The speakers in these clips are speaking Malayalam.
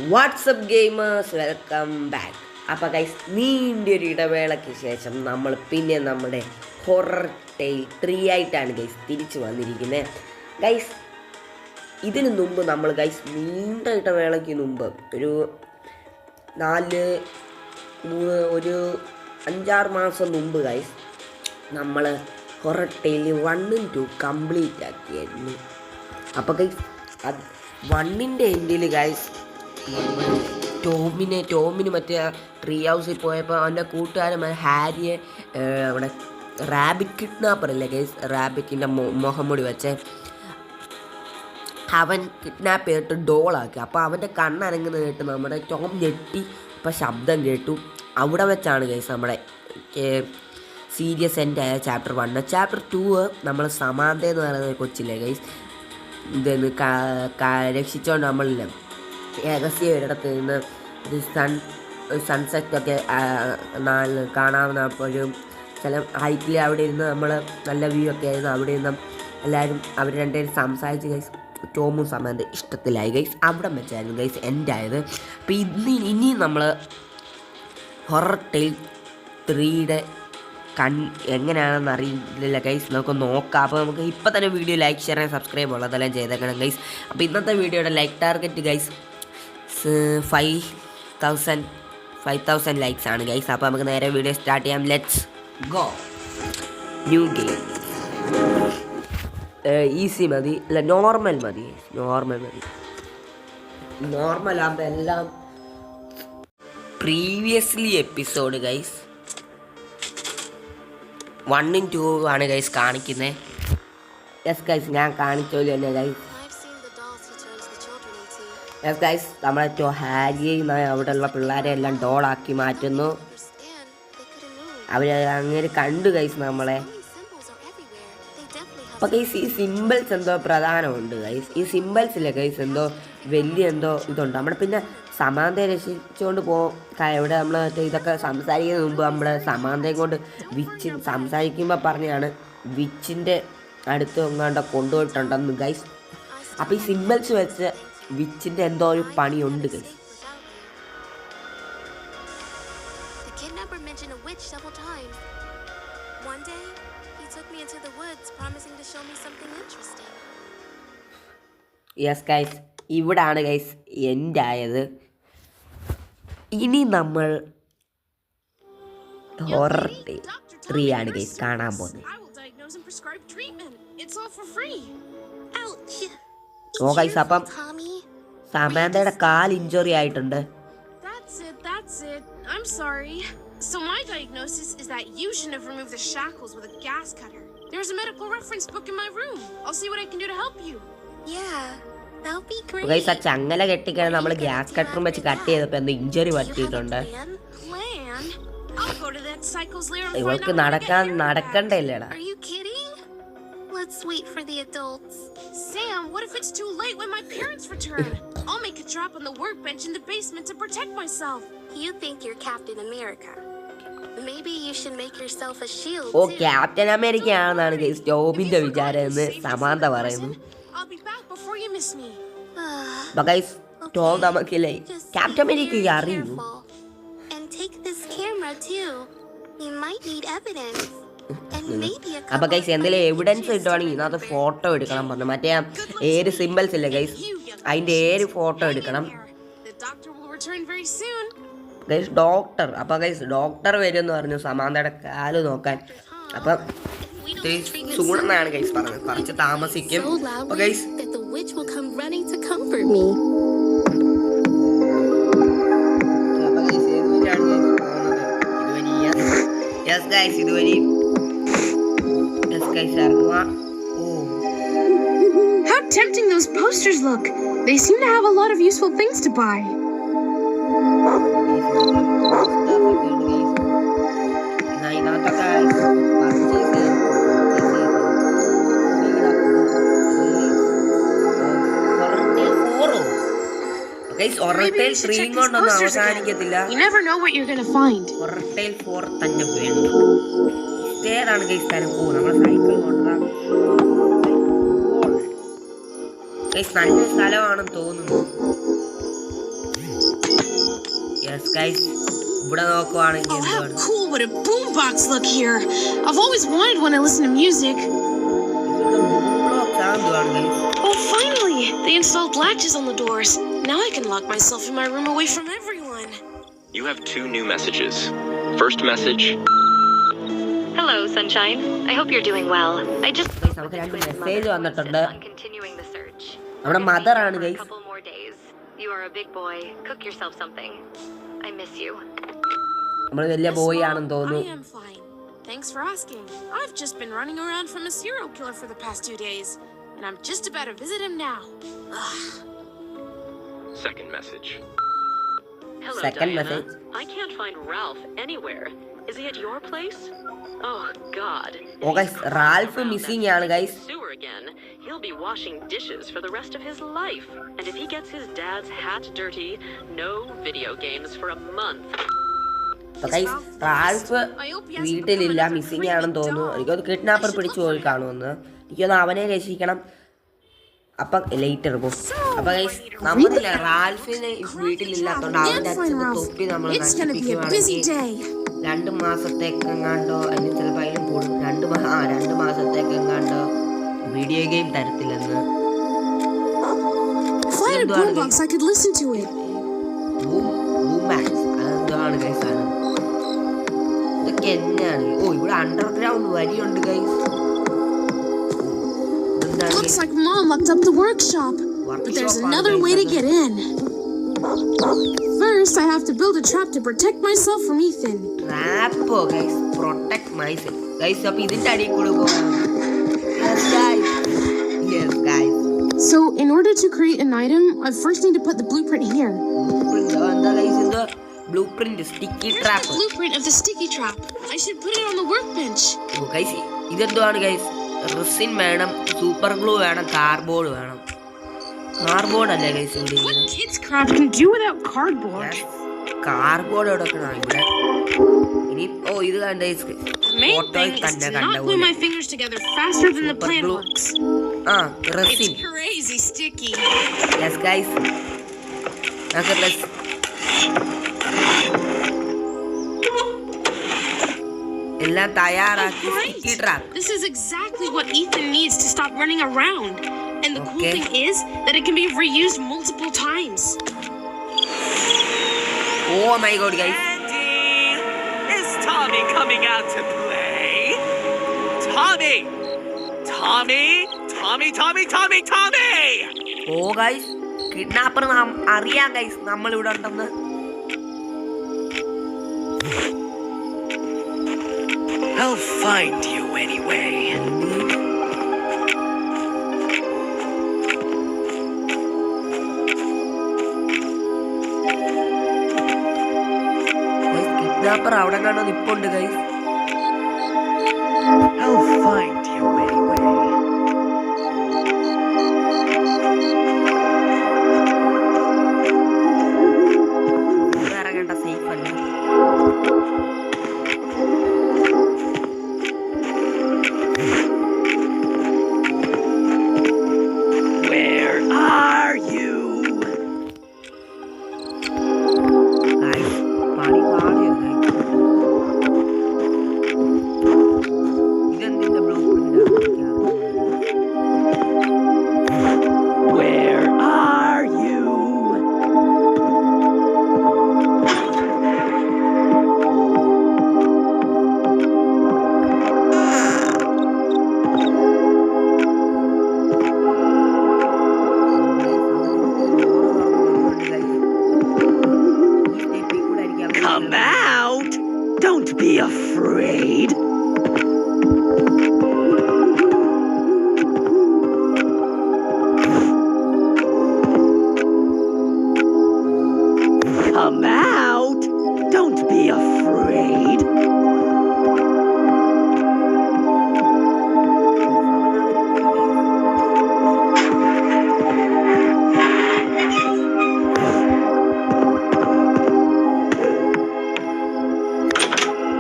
WhatsApp gamers welcome back. അപ്പോൾ ഗൈസ് നീണ്ടൊരു ഇടവേളയ്ക്ക് ശേഷം നമ്മൾ പിന്നെ നമ്മുടെ ഹൊറർ ടെയിൽ 3 ആയിട്ടാണ് ഗൈസ് തിരിച്ചു വന്നിരിക്കുന്നത്. ഗൈസ് ഇതിന് മുമ്പ് നമ്മൾ ഗൈസ് നീണ്ട ഇടവേളയ്ക്ക് മുമ്പ് ഒരു 5-6 മാസം മുമ്പ് ഗൈസ് നമ്മൾ ഹൊറർ ടെയിൽ 1 ഉം 2 കംപ്ലീറ്റ് ആക്കിയായിരുന്നു. അപ്പോൾ ഗൈസ് അത് 1ൻ്റെ എൻഡിൽ ഗൈസ് ടോമിന് മറ്റേ ട്രീ ഹൗസിൽ പോയപ്പോൾ അവൻ്റെ കൂട്ടുകാരൻ ഹാരിയെ അവിടെ റാബിറ്റ് കിഡ്നാപ്പർ അല്ലേ ഗൈസ്, റാബിറ്റിൻ്റെ മുഖംമൂടി വെച്ച് അവൻ കിഡ്നാപ്പ് ചെയ്തിട്ട് ഡോളാക്കി. അപ്പോൾ അവൻ്റെ കണ്ണനങ്ങുന്ന കേട്ട് നമ്മുടെ ടോം ഞെട്ടി. ഇപ്പോൾ ശബ്ദം കേട്ടു. അവിടെ വെച്ചാണ് ഗൈസ് നമ്മുടെ സീരിയസ് എൻഡ് ആയ ചാപ്റ്റർ 1. ചാപ്റ്റർ 2 നമ്മൾ സമാന്ത എന്ന് പറയുന്ന കൊച്ചില്ലേ ഗൈസ്, ഇതെന്ന് രക്ഷിച്ചുകൊണ്ട് നമ്മളില്ല രഹസ്യ ഒരിടത്ത് നിന്ന് സൺസെറ്റൊക്കെ കാണാവുന്ന ഒരു സ്ഥലം ഹൈറ്റിൽ അവിടെ ഇരുന്ന് നമ്മൾ നല്ല വ്യൂ ഒക്കെ ആയിരുന്നു. അവിടെ നിന്ന് എല്ലാവരും അവർ രണ്ടുപേരും സംസാരിച്ച് ഗൈസ് ടോമും സമാന്ത ഇഷ്ടത്തിലായി ഗൈസ്. അവിടെ വെച്ചായിരുന്നു ഗൈസ് എൻഡ് ആയത്. അപ്പോൾ ഇനിയും നമ്മൾ ഹൊറർ ടെയിൽ 3യുടെ എങ്ങനെയാണെന്ന് അറിയില്ല ഗൈസ്, നമുക്ക് നോക്കാം. അപ്പോൾ നമുക്ക് ഇപ്പോൾ തന്നെ video like share and subscribe ഉള്ളതെല്ലാം ചെയ്തേക്കണം ഗൈസ്. അപ്പോൾ ഇന്നത്തെ വീഡിയോയുടെ ലൈക്ക് ടാർഗറ്റ് ഗൈസ് 5000 ലൈക്സ് ആണ് ഗൈസ്. അപ്പോൾ നമുക്ക് നേരെ വീഡിയോ സ്റ്റാർട്ട് ചെയ്യാം. Let's go. New game easy മതി, അല്ല നോർമൽ മതി. നോർമൽ ആകുമ്പോൾ എല്ലാം പ്രീവിയസ്ലി എപ്പിസോഡ് ഗൈസ് 1 ഉം 2 ആണ് ഗൈസ് കാണിക്കുന്നത്. യെസ് ഗൈസ്, ഞാൻ കാണിച്ചോളൂ തന്നെ ഗൈസ്. യെസ് ഗൈസ്, നമ്മളെ ഹാരിയെ അവിടെയുള്ള പിള്ളേരെ എല്ലാം ഡോളാക്കി മാറ്റുന്നു. അവർ അങ്ങനെ കണ്ടു ഗൈസ് നമ്മളെ. അപ്പോൾ ഗൈസ് ഈ സിമ്പിൾസ് എന്തോ പ്രധാനമുണ്ട് ഗൈസ്. ഈ സിമ്പിൾസില്ലേ ഗൈസ് എന്തോ വലിയ ഇതുണ്ട്. നമ്മൾ പിന്നെ സമാന്തയെ രക്ഷിച്ചുകൊണ്ട് ഇവിടെ നമ്മൾ ഇതൊക്കെ സംസാരിക്കുന്നതിന് മുമ്പ് നമ്മൾ സമാന്തയും കൊണ്ട് സംസാരിക്കുമ്പോൾ പറഞ്ഞാണ് വിച്ചിൻ്റെ അടുത്ത് എങ്ങാണ്ട് കൊണ്ടുപോയിട്ടുണ്ടെന്ന് ഗൈസ്. അപ്പോൾ ഈ സിമ്പിൾസ് വെച്ച് വിച്ചിൻ്റെ എന്തോ ഒരു പണിയുണ്ട് ഗൈസ്. യെസ് ഗൈസ്, ഇവിടാണ് ഗൈസ് എൻഡ് ആയത്. ഇനി നമ്മൾ ഹൊറർ ടെയിൽ 3 ആണ് ഗൈസ് കാണാൻ പോകുന്നത്. ഓ ഗൈസ്, അപ്പം സമാന്തയുടെ കാൽ ഇഞ്ചുറി ആയിട്ടുണ്ട്. So my diagnosis is that you shouldn't have removed the shackles with a gas cutter. There's a medical reference book in my room. I'll see what I can do to help you. Yeah, that'll be great. Guys, ആ ചങ്ങല കെട്ടിക്കാൻ നമ്മൾ ഗ്യാസ് കട്ടറും വെച്ച് കട്ട് ചെയ്തപ്പോൾ എന്ത് ഇഞ്ചുറി പറ്റിയിട്ടുണ്ട്. ഇവൾക്ക് നടക്കണ്ടല്ലേടാ. Are you kidding? Let's wait for the adults. Sam, what if it's too late when my parents return? I'll make a trap on the workbench in the basement to protect myself. You think you're Captain America? Maybe you should make yourself a shield. ഓ, ക്യാപ്റ്റൻ അമേരിക്ക ആണെന്നാണ് ഗൈസ് ടോമിന്റെ വിചാരം എന്ന് സമാന്ത പറയുന്നു. I'll be back before you miss me. അപ്പോൾ ഗൈസ് ടോം നമുക്കില്ലേ ക്യാപ്റ്റൻ അമേരിക്ക അറിയുന്നു. And take this camera too. You might need evidence. അപ്പോൾ ഗൈസ് എന്തെങ്കിലും എവിഡൻസ് കിട്ടുവാണെങ്കിൽ ഇതിനകത്ത് ഫോട്ടോ എടുക്കണം പറഞ്ഞു. മറ്റേ ഏര് സിമ്പിൾസ് ഇല്ലേ ഗൈസ്, അതിൻ്റെ ഫോട്ടോ എടുക്കണം ഗൈസ്. ഡോക്ടർ, അപ്പോൾ ഗൈസ് ഡോക്ടർ വരുമെന്ന് പറഞ്ഞു സമാന്തയുടെ കാല് നോക്കാൻ. അപ്പം സൂണെന്നാണ് ഗൈസ് പറഞ്ഞത്, കുറച്ച് താമസിക്കും. അപ്പോൾ ഗൈസ് ഇതുവരെ How tempting those posters look. They seem to have a lot of useful things to buy. You never know what you're going to find. Horror tale 4 തന്നെ വേണം. ഏതാണ് ഗൈസ് സ്ഥലം? നമ്മുടെ സൈക്കിൾ കൊണ്ടുവരാം ഗൈസ്. നല്ല സ്ഥലമാണെന്ന് തോന്നുന്നു. യെസ് ഗൈസ് ഇവിടെ നോക്കുവാണെങ്കിൽ Oh, how cool would a boombox look here? I've always wanted one to listen to music. Oh, finally! They installed latches on the doors. Now I can lock myself in my room away from everyone. You have 2 new messages. First message. Hello, Sunshine. I hope you're doing well. I just നമുക്ക് രണ്ട് മെസ്സേജ് വന്നിട്ടുണ്ട്. on continuing the search. നമ്മുടെ മദർ ആണ് A guys. couple more days. You are a big boy. Cook yourself something. I miss you. നമ്മൾ വലിയ ബോയ് ആണെന്ന് തോന്നുന്നു. I am fine. Thanks for asking. I've just been running around from a serial killer for the past 2 days, and I'm just about to visit him now. Ugh. Second message. Hello, Second Diana. message. I can't find Ralph anywhere. Is he at your place? Oh, God. ഓ ഗൈസ് റാൽഫ് മിസ്സിംഗ് ആണ് guys. Sewer again. He'll be washing dishes for the rest of his life. And if he gets his dad's hat dirty, no video games for a month. Guys Ralph വീട്ടിലില്ല, മിസ്സിംഗ് ആണെന്ന് തോന്നുന്നു. എനിക്കത് കിഡ്നാപ്പർ പിടിച്ചു പോയി കാണുമെന്ന്. എനിക്കൊന്ന് അവനെ രക്ഷിക്കണം. അപ്പം ലേറ്റർ പോകും. അപ്പൊ ഗൈസ് നമ്മളില്ല റാൽഫിന് വീട്ടിലില്ലാത്തോണ്ട് അവന്റെ അച്ഛന്റെ തൊപ്പി നമ്മൾ നശിപ്പിക്കുവാണെങ്കിൽ 2 മാസത്തേക്ക് എങ്ങാണ്ടോ അതിന് ചിലപ്പോൾ അതിലും കൂടും. 2 മാസത്തേക്ക് എങ്ങാണ്ടോ വീഡിയോ ഗെയിം തരത്തില്ലെന്ന്. If I had a boombox, I could listen to it. അതെന്താണ് ഗൈസ് ആണ്. ഇതൊക്കെ എന്നാണ്? ഓ ഇവിടെ അണ്ടർഗ്രൗണ്ട് വരിയുണ്ട് guys. Looks like Mom locked up the workshop, but there's another way to get in. First, I have to build a trap to protect myself from Ethan. ട്രാപ്പോ ഗൈസ്? Protect myself guys. അപ്പൊ ഇതിന്റെ അടിയിൽ കൂടെ പോകാം. Yes guys. So, in order to create an item, I first need to put the blueprint here. എന്താ ഗൈസ് ഇത്? Blueprint sticky Here's trap. the blueprint of the sticky trap. I should put it on the workbench. ഓ ഗൈസ് ഇതെന്താണ് ഗൈസ്? റെസിൻ വേണം, സൂപ്പർ ഗ്ലൂ വേണം, കാർഡ്ബോർഡ് വേണം. കാർഡ്ബോർഡ് അല്ലേ ഗൈസ് ഇവിടെ? What kids craft can do without cardboard? Cardboard എടുക്കണം ഇവിടെ. ഇനി ഓ ഇത് കണ്ട The main thing is to not glue my fingers together faster than the plan glue. works. Resin. It's crazy sticky. Yes guys എല്ലാം തയ്യാറാക്കി sticky trap. This is exactly what Ethan needs to stop running around. And the cool Okay. thing is that it can be reused multiple times. Oh my god guys. Andy! Is Tommy coming out to play? Tommy! Tommy! Tommy, Tommy, Tommy, Tommy! Oh guys kidnapper അറിയാം ഗൈസ് നമ്മൾ ഇവിടെ ഉണ്ടെന്ന്. I'll find you anyway. Kidnapper അവിടെ കണ്ടോ നിപ്പുണ്ട് guys. I'll find you anyway. ഇറങ്ങേണ്ട സേഫ് അല്ല. Where are you? ഗൈസ് പണി പാടിയോ ഗൈസ്? ഇതെന്തിന്റെ ബ്ലൂപ്രിന്റ് ആണ്? Where are you? Come out! Don't be afraid. Come out! Don't be afraid.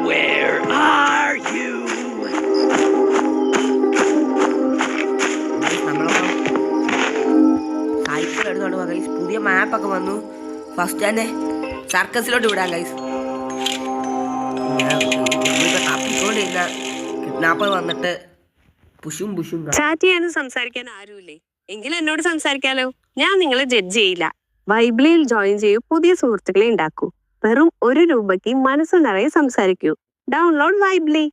Where are you? Cycle എടുത്തോണ്ട് ഗൈസ്. പുതിയ മാപ്പൊക്കെ വന്നു. ഫസ്റ്റ് തന്നെ സർക്കസിലോട്ട് വിടാം ഗൈസ്. തപ്പിക്കൊണ്ടിരുന്ന കിഡ്നാപ്പർ വന്നിട്ട് പുഷും ചാറ്റ് ചെയ്യാനും സംസാരിക്കാൻ ആരുമില്ലേ? എങ്കിലും എന്നോട് സംസാരിക്കാലോ. ഞാൻ നിങ്ങളെ ജഡ്ജ് ചെയ്യില്ല. വൈബ്ലിയിൽ ജോയിൻ ചെയ്യൂ, പുതിയ സുഹൃത്തുക്കളെ ഉണ്ടാക്കൂ. വെറും ₹1 മനസ്സു നിറയെ സംസാരിക്കൂ. ഡൗൺലോഡ് വൈബ്ലി.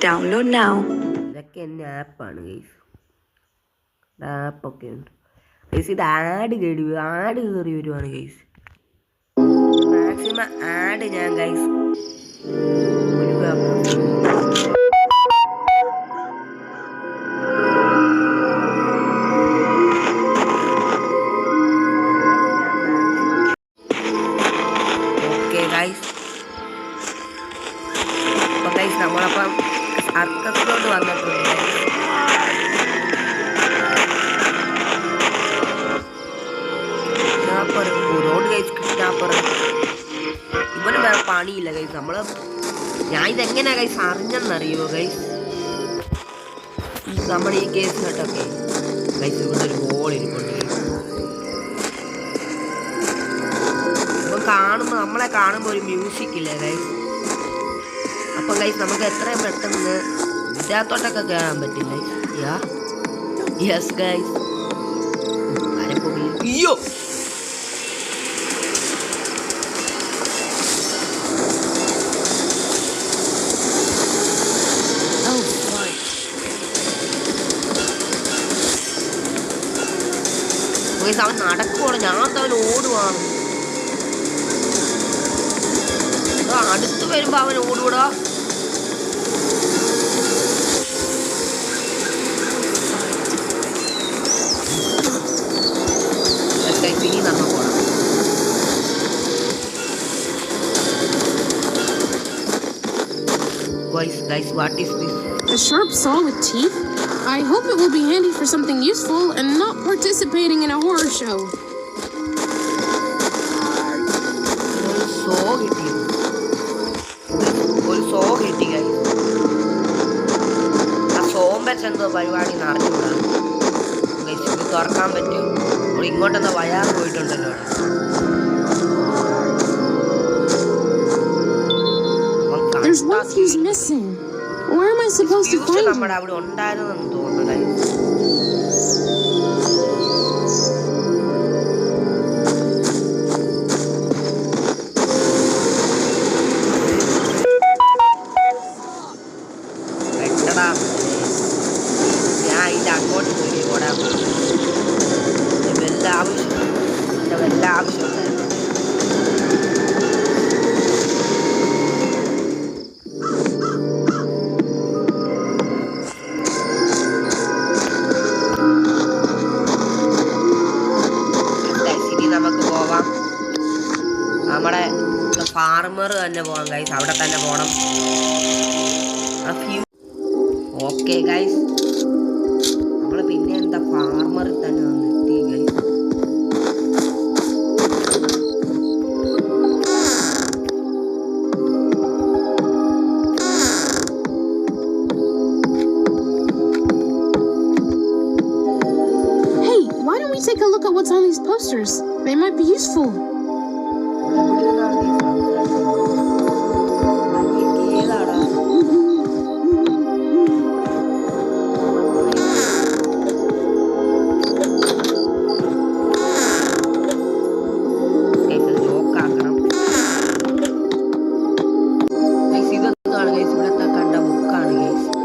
Download now. ഇതൊക്കെ എന്നെ ആപ്പാണ് ഗൈസ്. ആപ്പൊക്കെ ഉണ്ട് ഗൈസ്. ഇത് ആഡ് കയറി വരുവാണ് ഗൈസ്. മാക്സിമം ആഡ് ഞാൻ ഗൈസ് നമ്മളപ്പം സർക്കസിലോട്ട് വന്നിട്ടുണ്ട്. ഇവന് വേറെ പണിയില്ല ഗൈസ്. ഞാൻ ഇതെങ്ങനെയാ ഗൈസ് അറിഞ്ഞെന്നറിയോ ഗൈസ്? നമ്മുടെ ഈ കേസിനൊക്കെ ഗൈസ് ഇവിടെ ഒരു ഹോൾ ഇരിപ്പുണ്ട്. ഇപ്പം നമ്മളെ കാണുമ്പോൾ ഒരു മ്യൂസിക് ഇല്ലേ ഗൈസ്? അപ്പം ഗൈസ് നമുക്ക് എത്രയും പെട്ടെന്ന് ഇതിനകത്തോട്ടൊക്കെ കയറാൻ പറ്റില്ല. Yes guys. അയ്യോ അവൻ നടക്കുവാണ്, ഞാൻ അവൻ ഓടുവാണ്. അടുത്ത് വരുമ്പോ അവൻ ഓടുകൂടാ. ഇനി നമ്മ പോണം. Guys, what is this? A sharp saw with teeth? I hope it will be handy for something useful and not participating in a horror show. ഒരു സോ കിട്ടി guys. ആ സോം വെച്ച് എന്തോ പരിപാടി നടന്നുകൂടാ ഗൈസ്. ഇത് തുറക്കാൻ പറ്റും. ഇവിടെ ഇങ്ങോട്ടെന്താ വയാർ പോയിട്ടുണ്ടല്ലോ. There's one fuse missing. Where am I supposed to find it? നമ്മുടെ അവിടെ ഉണ്ടായിരുന്നെന്ന് തോന്നുന്നു guys. ഞാൻ ഇത് അങ്ങോട്ട് പോയി ഓടാൻ വല്ല ആവശ്യമുണ്ടായിരുന്നു. നമുക്ക് പോവാം. നമ്മുടെ ഫാർമർ തന്നെ പോവാം ഗൈസ്. അവിടെ തന്നെ പോകണം. ഓക്കെ ഗൈസ്, നമ്മൾ പിന്നെ എന്താ ഫാർമറിൽ തന്നെ വന്നെത്തി guys. Hey, why don't we take a look at what's on these posters? They might be useful.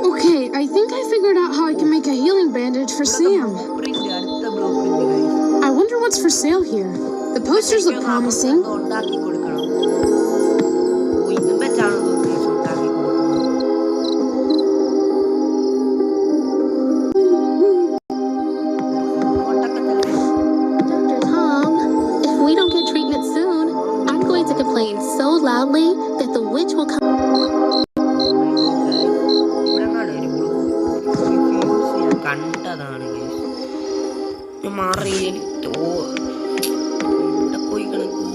Okay, I think I figured out how I can make a healing bandage for Sam. I wonder what's for sale here. The posters look promising. Dr. Tom, if we don't get treatment soon, I'm going to complain so loudly that the witch will come. കണ്ടതാണ് മാറി പോയി കണക്ക്.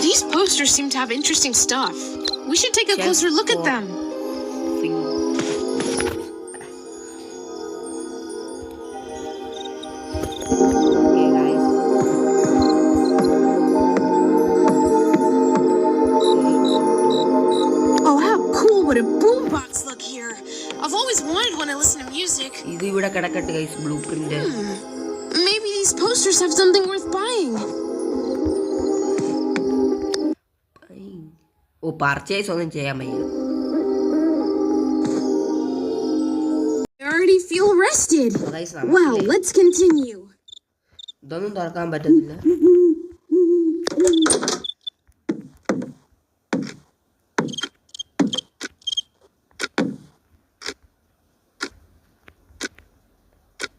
These posters seem to have interesting stuff. We should take a closer look at them. ആയിട്ട് guys blue print. Maybe these posters have something worth buying. ഓ പർച്ചേസ് ഒന്നും ചെയ്യാൻ വയ്യ. I already feel rested. Guys, Well, let's continue. ഇതൊന്നും തുറക്കാൻ പറ്റുന്നില്ല.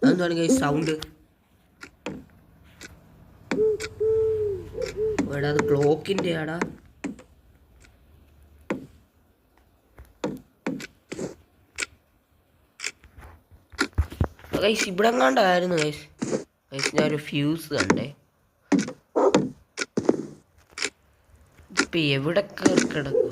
എന്താണ് ഗൈസ് സൗണ്ട്? എടാ അത് ക്ലോക്കിന്റെ ആടാ. ഗൈസ് ഇവിടെ കണ്ടായിരുന്നു ഗൈസ്. ഗൈസ് ഞാനൊരു ഫ്യൂസ് കണ്ടേ. ഇപ്പൊ എവിടെ കയറി കിടക്കും?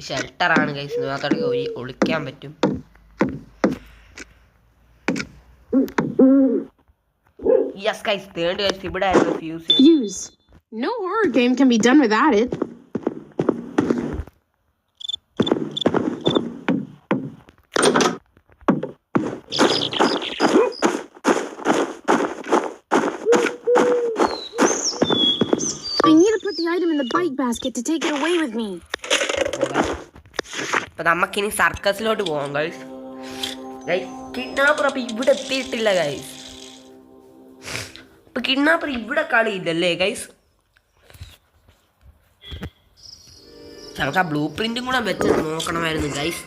ഷെൽട്ടറാണ് ഗൈസ്. ഇതിനകത്തോടെ ഒളിക്കാൻ പറ്റും. Yes guys, third guys ഇവിടെ ആയിരുന്നു fuse. Fuse. No horror game can be done without it. I need to put the item in the bike basket to take it away with me. അപ്പൊ നമുക്കിനി സർക്കസിലോട്ട് പോകാം ഗൈസ്. ഗൈസ് കിഡ്നാപ്പർ അപ്പൊ ഇവിടെ എത്തിയിട്ടില്ല ഗൈസ്. അപ്പൊ കിഡ്നാപ്പർ ഇവിടെ കളിയില്ലല്ലേ ഗൈസ്. നമുക്ക് ആ ബ്ലൂ പ്രിന്റും കൂടെ വെച്ച് നോക്കണമായിരുന്നു ഗൈസ്.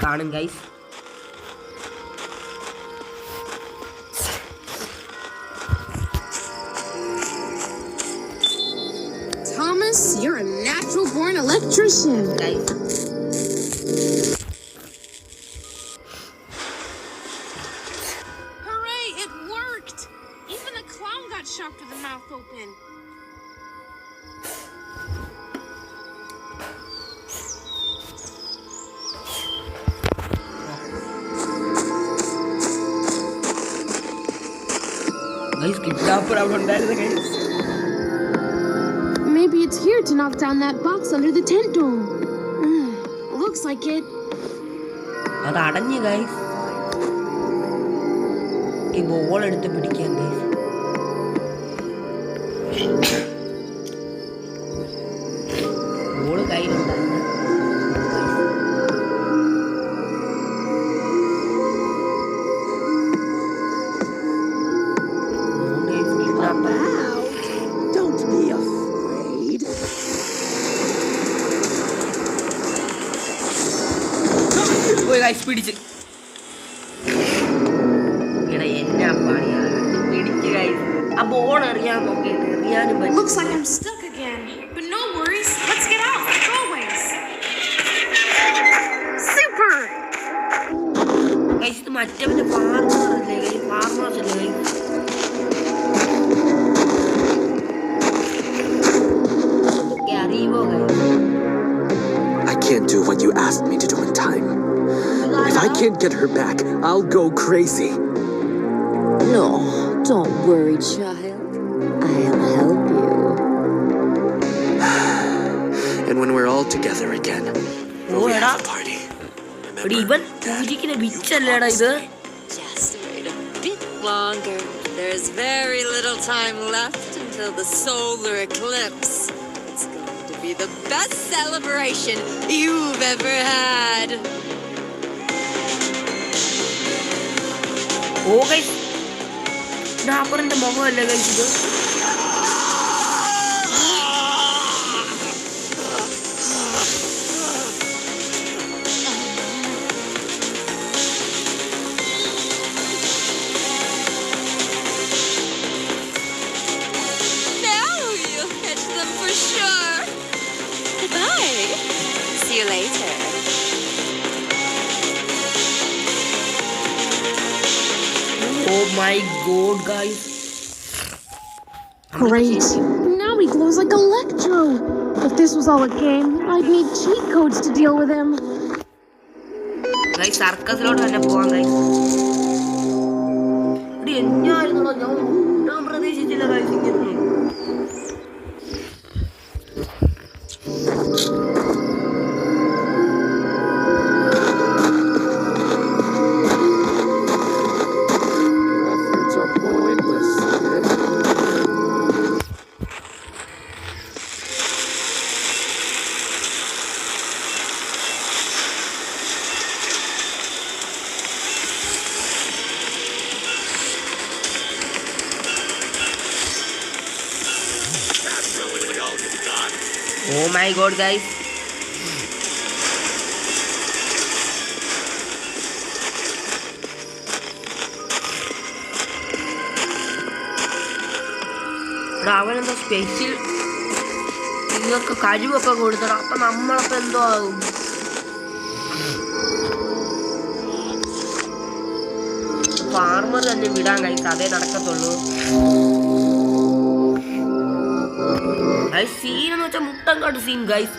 കാണും guys. Thomas, you're a natural born electrician. Guys. Hooray, it worked! Even the clown got shocked with the mouth open. Guys, kidnapper അവിടെ ഉണ്ടായിരുന്നു guys. Maybe it's here to knock down that box under the tent dome. Looks like it. അത് അടഞ്ഞു ഗൈസ്. ഈ ബോൾ എടുത്ത് പിടിക്കാൻ ഗൈസ്. ബോള് കയ്യിലുണ്ടായിരുന്നു. Don't be afraid. പോയി ഗൈസ് പിടിച്ച്. എടാ എന്നാ പണിയാണ് പിടിച്ച് ഗൈസ്. ആ ബോൾ എറിയാൻ നോക്കിയിട്ട് എറിയാനും പറ്റും. Looks like I'm stuck again. But no worries. Let's get out. Go ways. Super! Guys ഇത് മറ്റവന്റെ ഫാർമേഴ്സല്ലേ ഗൈസ്. ഫാർമേഴ്സല്ലേ guys. I can't do what you asked me to do in time. If I can't get her back, I'll go crazy. No, don't worry, child. I'll help you. And when we're all together again, will we have a party? ഇവൻ പൂജിക്കുന്ന വിച്ചല്ലേടാ ഇത്. Just wait a bit longer. There's very little time left until the solar eclipse. It's going to be the best celebration you've ever had. ഓ ഗൈസ് ഡാപ്പറിന്റെ മുഖമല്ലേ ഗൈസ് ഇത്. Now you'll catch them for sure. Goodbye. you later. Oh my god, guys. Great. Now he glows like Electro. If this was all a game, I'd need cheat codes to deal with him. Guys, സർക്കസിലോട്ട് തന്നെ പോവാം ഗൈസ്. എന്നായിരുന്നോ ഞാൻ പ്രതീക്ഷിച്ചില്ല ഗൈസ് ഇങ്ങനെ. Oh my god, guys. അവനെന്തോ സ്പെഷ്യൽ ഇതൊക്കെ കഴിവൊക്കെ കൊടുത്തണം. അപ്പൊ നമ്മളപ്പോ എന്തോ ആകും. ഫാർമർ തന്നെ വിടാൻ കഴിച്ച് അതേ നടക്കത്തുള്ളൂ. സീൻ എന്ന് വെച്ചാൽ മുട്ടങ്കാട്ട് scene guys.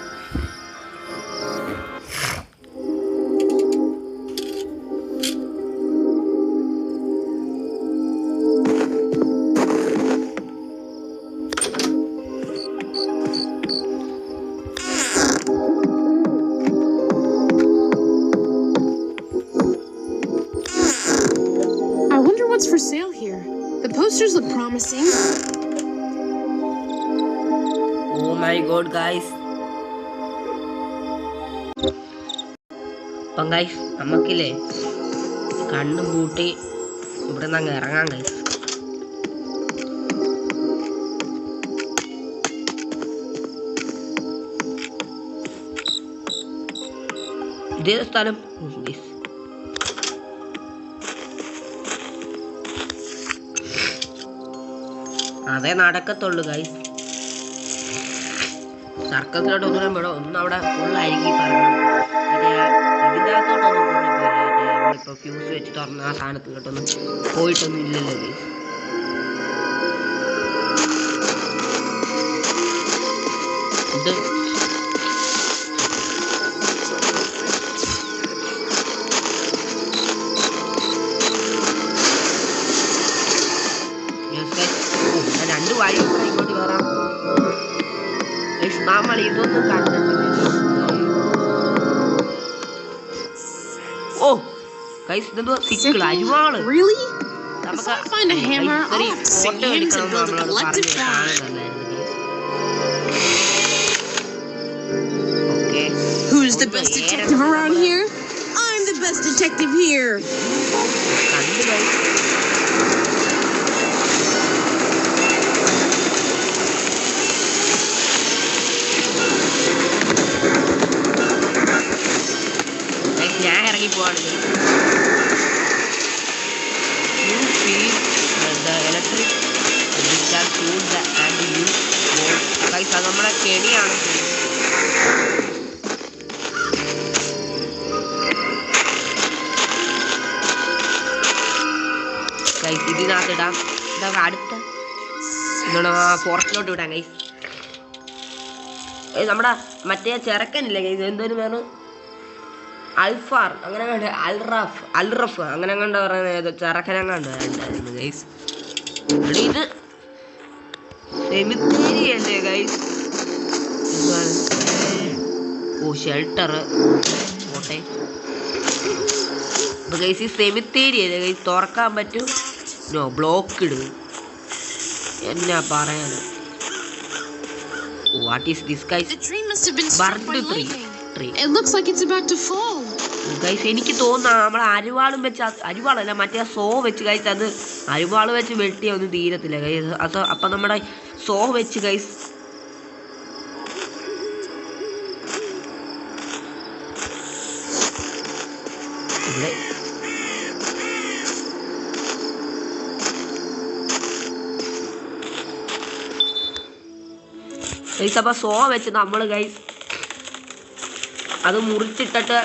I wonder what's for sale here. The posters look promising. Oh my god, guys. അപ്പം ഗൈസ് നമുക്കില്ലേ കണ്ണും പൂട്ടി ഇവിടെ നിന്ന് അങ്ങ് ഇറങ്ങാം ഗൈസ്. ഇതേ സ്ഥലം ഗൈസ്. അതേ നടക്കത്തുള്ളൂ ഗൈസ്. സർക്കസിലോട്ട് ഒന്നും വിടോ ഒന്നും അവിടെ ഫുള്ളായിരിക്കും പറഞ്ഞു. ഇതിൻ്റെ അകത്തോട്ടൊന്നും പോയിട്ടില്ല. നമ്മളിപ്പോൾ ഫ്യൂസ് വെച്ച് തുറന്ന ആ സാധനത്തിലോട്ടൊന്നും പോയിട്ടൊന്നും ഇല്ലല്ലോ ഗൈസ്. ഇത് രണ്ട് വഴി കൂടെ ഇങ്ങോട്ട് കയറാം. നമ്മൾ ഇതൊന്നും കണ്ടിട്ടില്ല. ഓ ഗൈസ് ഇതെന്തോ സിക്കിൾ അരിവാള്. നമുക്ക് ഫോട്ടോ എടുക്കണം നമ്മളോട് പറഞ്ഞ് കാണുന്നുണ്ടായിരുന്നു. Okay Who's the best detective around here? I'm the best detective here. കണ്ടു ഗൈസ്. ഞാൻ ഇറങ്ങി പോവാണ്. ഇലക്ട്രിക് അത് നമ്മളെ കെണിയാണ്. ഇതിനകത്ത് ഇടാം. ഇതൊക്കെ അടുത്ത ഫോറസ്റ്റിലോട്ട് വിടാം ഗൈസ്. നമ്മുടെ മറ്റേ ചെറുക്കനില്ലേ ഗൈസ്, എന്തോരം വേണം, അൽഫാർ അങ്ങനെ കണ്ട്, അൽറഫ് അങ്ങനെ കണ്ട് പറയുന്നത് ചെറുക്കനങ്ങാണ്ട് ഉണ്ടായിരുന്നു ഗൈസ്. ഇത് സെമിത്തേരി അല്ലേ ഗൈസ്? ഓ ഷെൽട്ടർ പോട്ടെ. അപ്പൊ ഗൈസ് ഈ സെമിത്തേരി അല്ലേ ഗൈസ്, തുറക്കാൻ പറ്റും. നോ ബ്ലോക്ക് ഇട്. എന്നാ പറയാൻ. What is this guys? The tree must have been struck by lightning. It looks like it's about to fall. Guys എനിക്ക് തോന്നുന്നു നമ്മളെ അരിവാളും വെച്ച്, അരിവാളല്ല മറ്റേ സോ വെച്ച് ഗൈസ്, അത് അരിവാൾ വെച്ച് വെട്ടിയ ഒന്നും തീരത്തില്ല ഗൈസ്. അത് അപ്പം നമ്മുടെ സോ വെച്ച് ഗൈസ് ഇവിടെ ഗൈസ് അപ്പം സോ വെച്ച് നമ്മൾ ഗൈസ് അത് മുറിച്ചിട്ടിട്ട്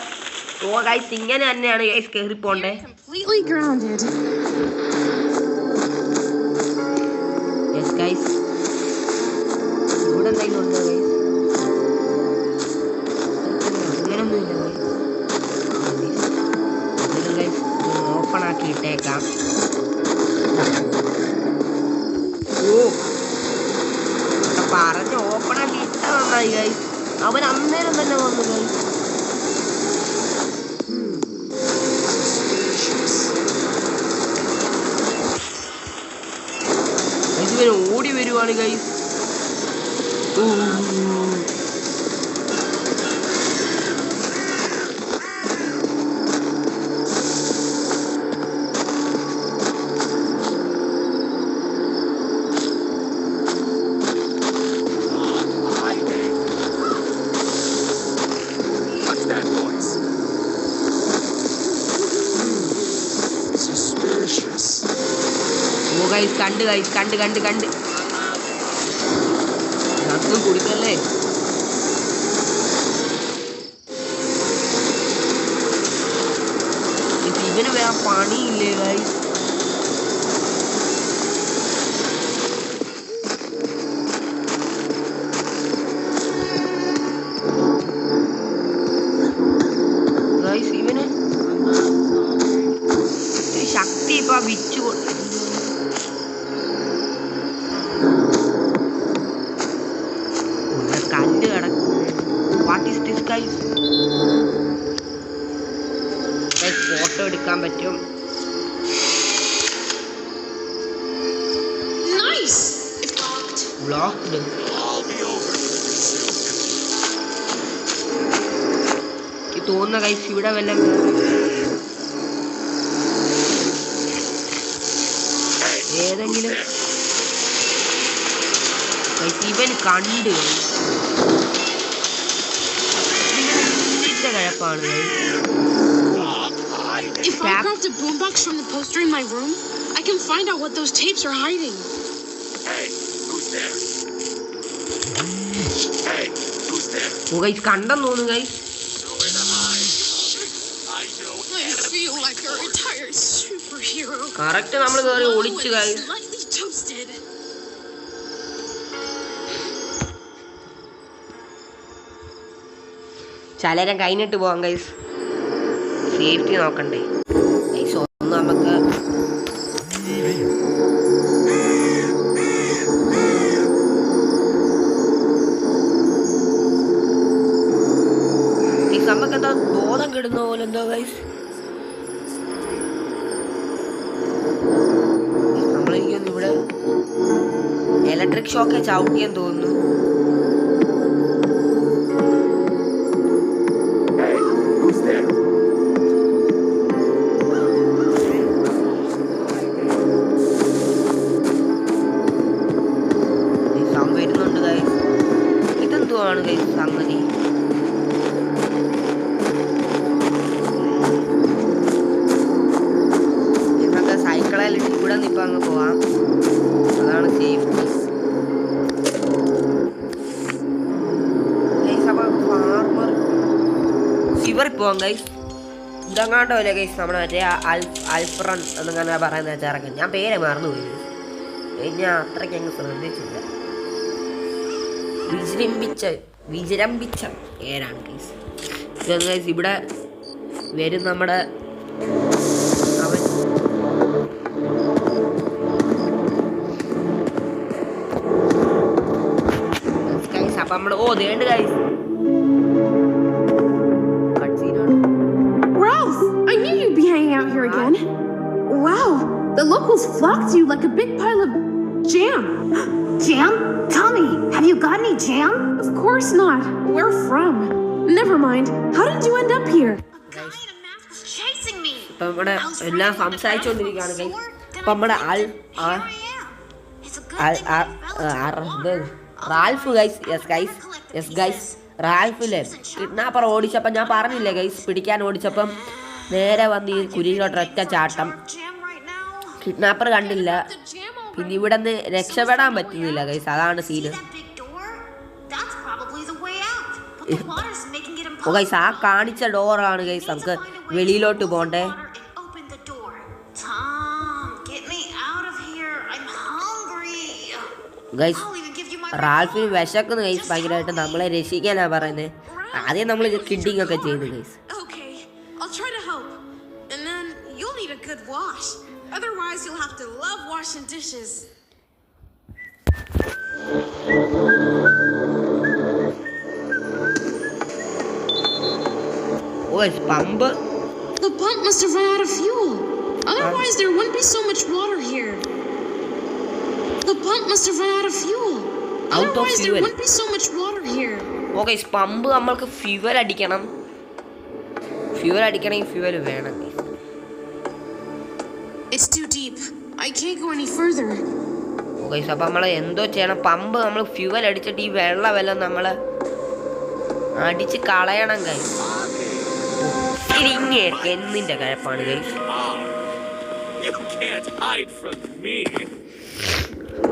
ഓ ഗൈസ് ഇങ്ങനെ തന്നെയാണ് ഗൈസ് കയറി പോണ്ടേ. Completely grounded. യെസ് ഗൈസ് ഇവിടെ എന്തെങ്കിലും ഉണ്ടോ ഗൈസ്? അങ്ങനൊന്നുമില്ല ഗൈസ്. ഓപ്പൺ ആക്കി ഇട്ടേക്കാം. പറഞ്ഞ ഓപ്പൺ ആക്കി ഇട്ട നന്നായി ഗൈസ്. അവൻ അന്നേരം തന്നെ വന്നു ഗൈസ്. ഇവൻ ഓടി വരുവാണ് ഗൈസ്. കണ്ട് ഗൈസ് കണ്ട് അതൊന്നും കുടിക്കല്ലേ. ഇവന് വേറെ പണിയില്ലേ ഗൈസ്. ഗൈസ് ഇവന് ശക്തി ഇപ്പൊ വിച്ചു കൊണ്ട് കല്ല് കിടക്കും. What is this guys? Photo എടുക്കാൻ പറ്റും. ബ്ലോക്ക്ഡ്. തോന്നുന്ന ഗൈസ് ഇവിടെ വല്ല ഏതെങ്കിലും ഇവൻ കണ്ട് കിഴപ്പാണ്. If I grabbed a boombox from the poster in my room, I can find out what those tapes are hiding. Hey, who's there? Hey, who's there? Oh guys, കണ്ടെന്ന് തോന്നുന്നു guys. Nowhere to hide. I know. I feel like a retired superhero. Correct, നമ്മൾ കേറി ഒളിച്ചു guys. Slightly toasted. ചലരം കഴിഞ്ഞിട്ട് പോവാം ഗൈസ്. സേഫ്റ്റി നോക്കണ്ടേ ഗൈസ്. ഒന്ന് നമുക്ക് നമുക്കെന്താ ബോധം കിടുന്ന പോലെ എന്തോ ഗൈസ്. നമ്മളെനിക്കൊന്ന് ഇവിടെ ഇലക്ട്രിക് ഷോക്കെ ചവിട്ടിയെന്ന് തോന്നുന്നു. വരുന്നുണ്ട് ഗൈസ്. ഇതെന്തുവാണ് ഗൈസ് സംഗതി? ഇതൊക്കെ സൈക്കിളിലിട്ട് ഇവിടെ നിപ്പം അങ്ങ് പോവാം. അതാണ് സേഫ്റ്റി. ഫാർമർ ശിവറി പോവാം ഗൈസ്. ഇതങ്ങാണ്ടോ അല്ലേ ഗൈസ് നമ്മുടെ മറ്റേ അൽഫ്രൺ എന്നങ്ങനെ പറയുന്ന ചെറുക്കൻ. ഞാൻ പേരെ മറന്നുപോയി. ഞാൻ അത്രയ്ക്ക് അങ്ങ് ശ്രദ്ധിച്ചില്ല. വിജരംഭിച്ച പേരാണ് ഗൈസ്. ഗൈസ് ഇവിടെ വരും നമ്മുടെ അവൻ. ഗൈസ് അപ്പം നമ്മൾ ദേണ്ട് guys Ralph, I knew you'd be hanging out here again. Wow, the locals flocked to you like a big pile of jam. Jam? Tommy, have you got any jam? Of course not. Where from? Never mind. How did you end up here? A guy in a mask was chasing me. ഇപ്പം നമ്മുടെ എല്ലാം സംസാരിച്ചുകൊണ്ടിരിക്കുകയാണ് ഗൈസ്. അപ്പം നമ്മുടെ റാൽഫ് ഗൈസ്. യെസ് ഗൈസ് റാൽഫില്ലേ കിഡ്നാപ്പർ ഓടിച്ചപ്പം ഞാൻ പറഞ്ഞില്ലേ ഗൈസ്, പിടിക്കാൻ ഓടിച്ചപ്പം നേരെ വന്ന് ഈ കുരിയിലോട്ട് ഒറ്റ ചാട്ടം. കിഡ്നാപ്പർ കണ്ടില്ല. പിന്നെ ഇവിടെ നിന്ന് രക്ഷപ്പെടാൻ പറ്റുന്നില്ല ഗൈസ്. അതാണ് സീന്. ഓ ഗൈസ് ആ കാണിച്ച ഡോറാണ് ഗൈസ് നമുക്ക് വെളിയിലോട്ട് പോണ്ടേ. ഗൈസ് റാൽഫിന് വിശക്കുന്നു ഗൈസ് ഭയങ്കരമായിട്ട്. നമ്മളെ രക്ഷിക്കാനാ പറയുന്നത്. ആദ്യം നമ്മൾ കിഡിങ് ഒക്കെ ചെയ്തു guys. I'll try to help. And then you'll need a good wash. Otherwise you'll have to love washing dishes. Oh, it's pump. The pump must have run out of fuel. Otherwise there wouldn't be so much water here. The pump must have run out of fuel. Otherwise there wouldn't be so much water here. Okay, pump നമ്മൾക്ക് ഫ്യൂവൽ അടിക്കണം. ഫ്യൂവൽ അടിക്കണമെങ്കിൽ ഫ്യൂവൽ വേണം. It's too deep. I can't go any further. Okay, അപ്പോൾ നമ്മൾ എന്തോ ചെയ്യണം. പമ്പ് നമ്മൾ ഫ്യൂവൽ അടിച്ചിട്ട് ഈ വെള്ളമെല്ലാം നമ്മൾ അടിച്ച് കളയണം ഗൈസ്. ഇങ്ങനെ എന്നിന്റെ കഴപ്പാണ് ഗൈസ്.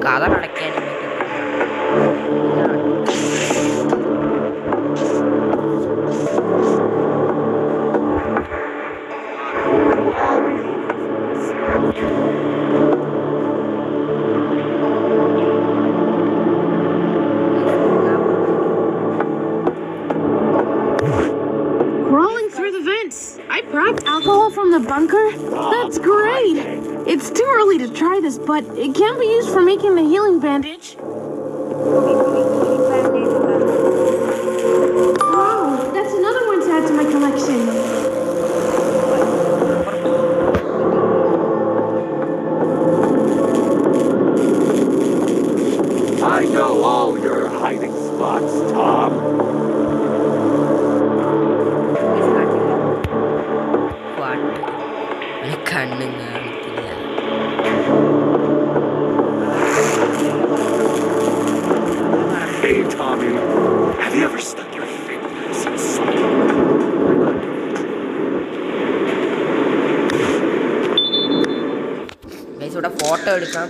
കഥ അടയ്ക്കാനും പറ്റും. Crawling through the vents. I brought alcohol from the bunker. That's great. It's too early to try this, but it can be used for making the healing bandage. Wow, that's another one to add to my collection. I know all your hiding spots, Tom. Hey, Tommy. Have you ever stuck your fingers in something? Guys, ഇവിടെ ഫോട്ടോ എടുക്കാം.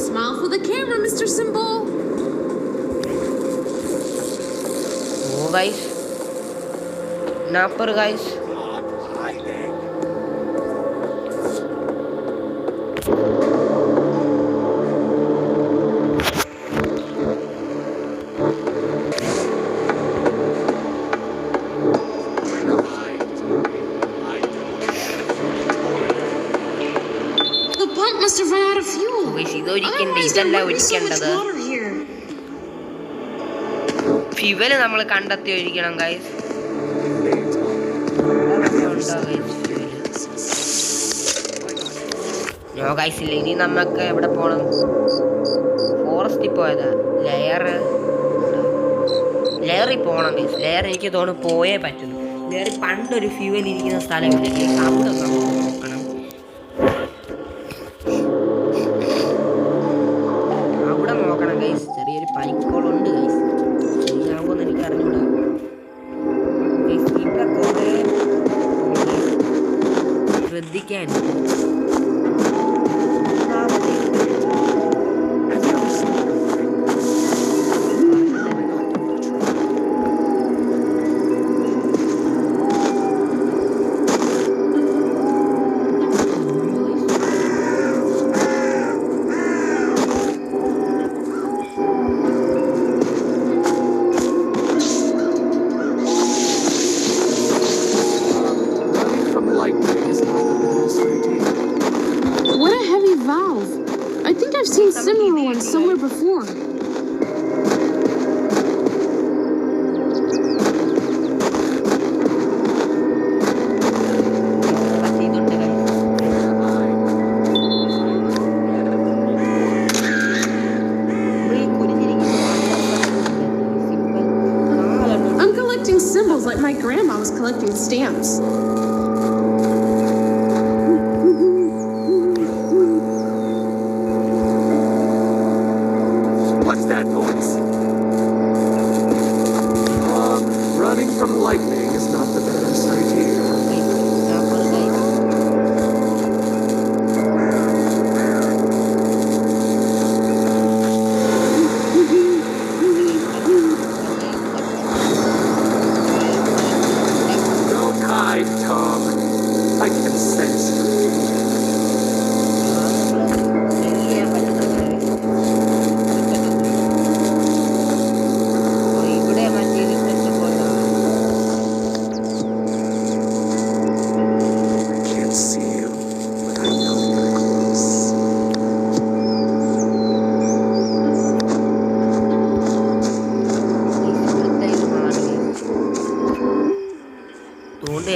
Smile for the camera, Mr. Symbol. Oh, guys. Napper, guys. The pump must have run out of fuel. Otherwise there wouldn't be so much water here. Fuel നമ്മൾ കണ്ടെത്തി ഒഴിക്കണം ഗൈസ്. നോ ഗൈസ് ഇല്ല. ഇനി നമുക്ക് എവിടെ പോകണം? ഫോറസ്റ്റിൽ പോയതാ. ലെയറിൽ പോകണം ഗൈസ്. ലെയർ എനിക്ക് തോന്നുന്നു പോയേ പറ്റുള്ളൂ. ലെയറിൽ പണ്ടൊരു ഫ്യൂവൽ ഇരിക്കുന്ന സ്ഥലമില്ല ഗൈസ്. അവിടെ നമുക്ക് നോക്കണം. അവിടെ നോക്കണം ഗൈസ്. ചെറിയൊരു പനിക്കോളുണ്ട് ഗൈസ്. ശരിയാകുമെന്ന് എനിക്ക് അറിഞ്ഞൂടാ. ഇവിടെ കുറേ ശ്രദ്ധിക്കാൻ. What a heavy valve. I think I've seen similar ones somewhere before. I'm collecting symbols like my grandma was collecting stamps. What's that noise? Running from lightning is not the best idea.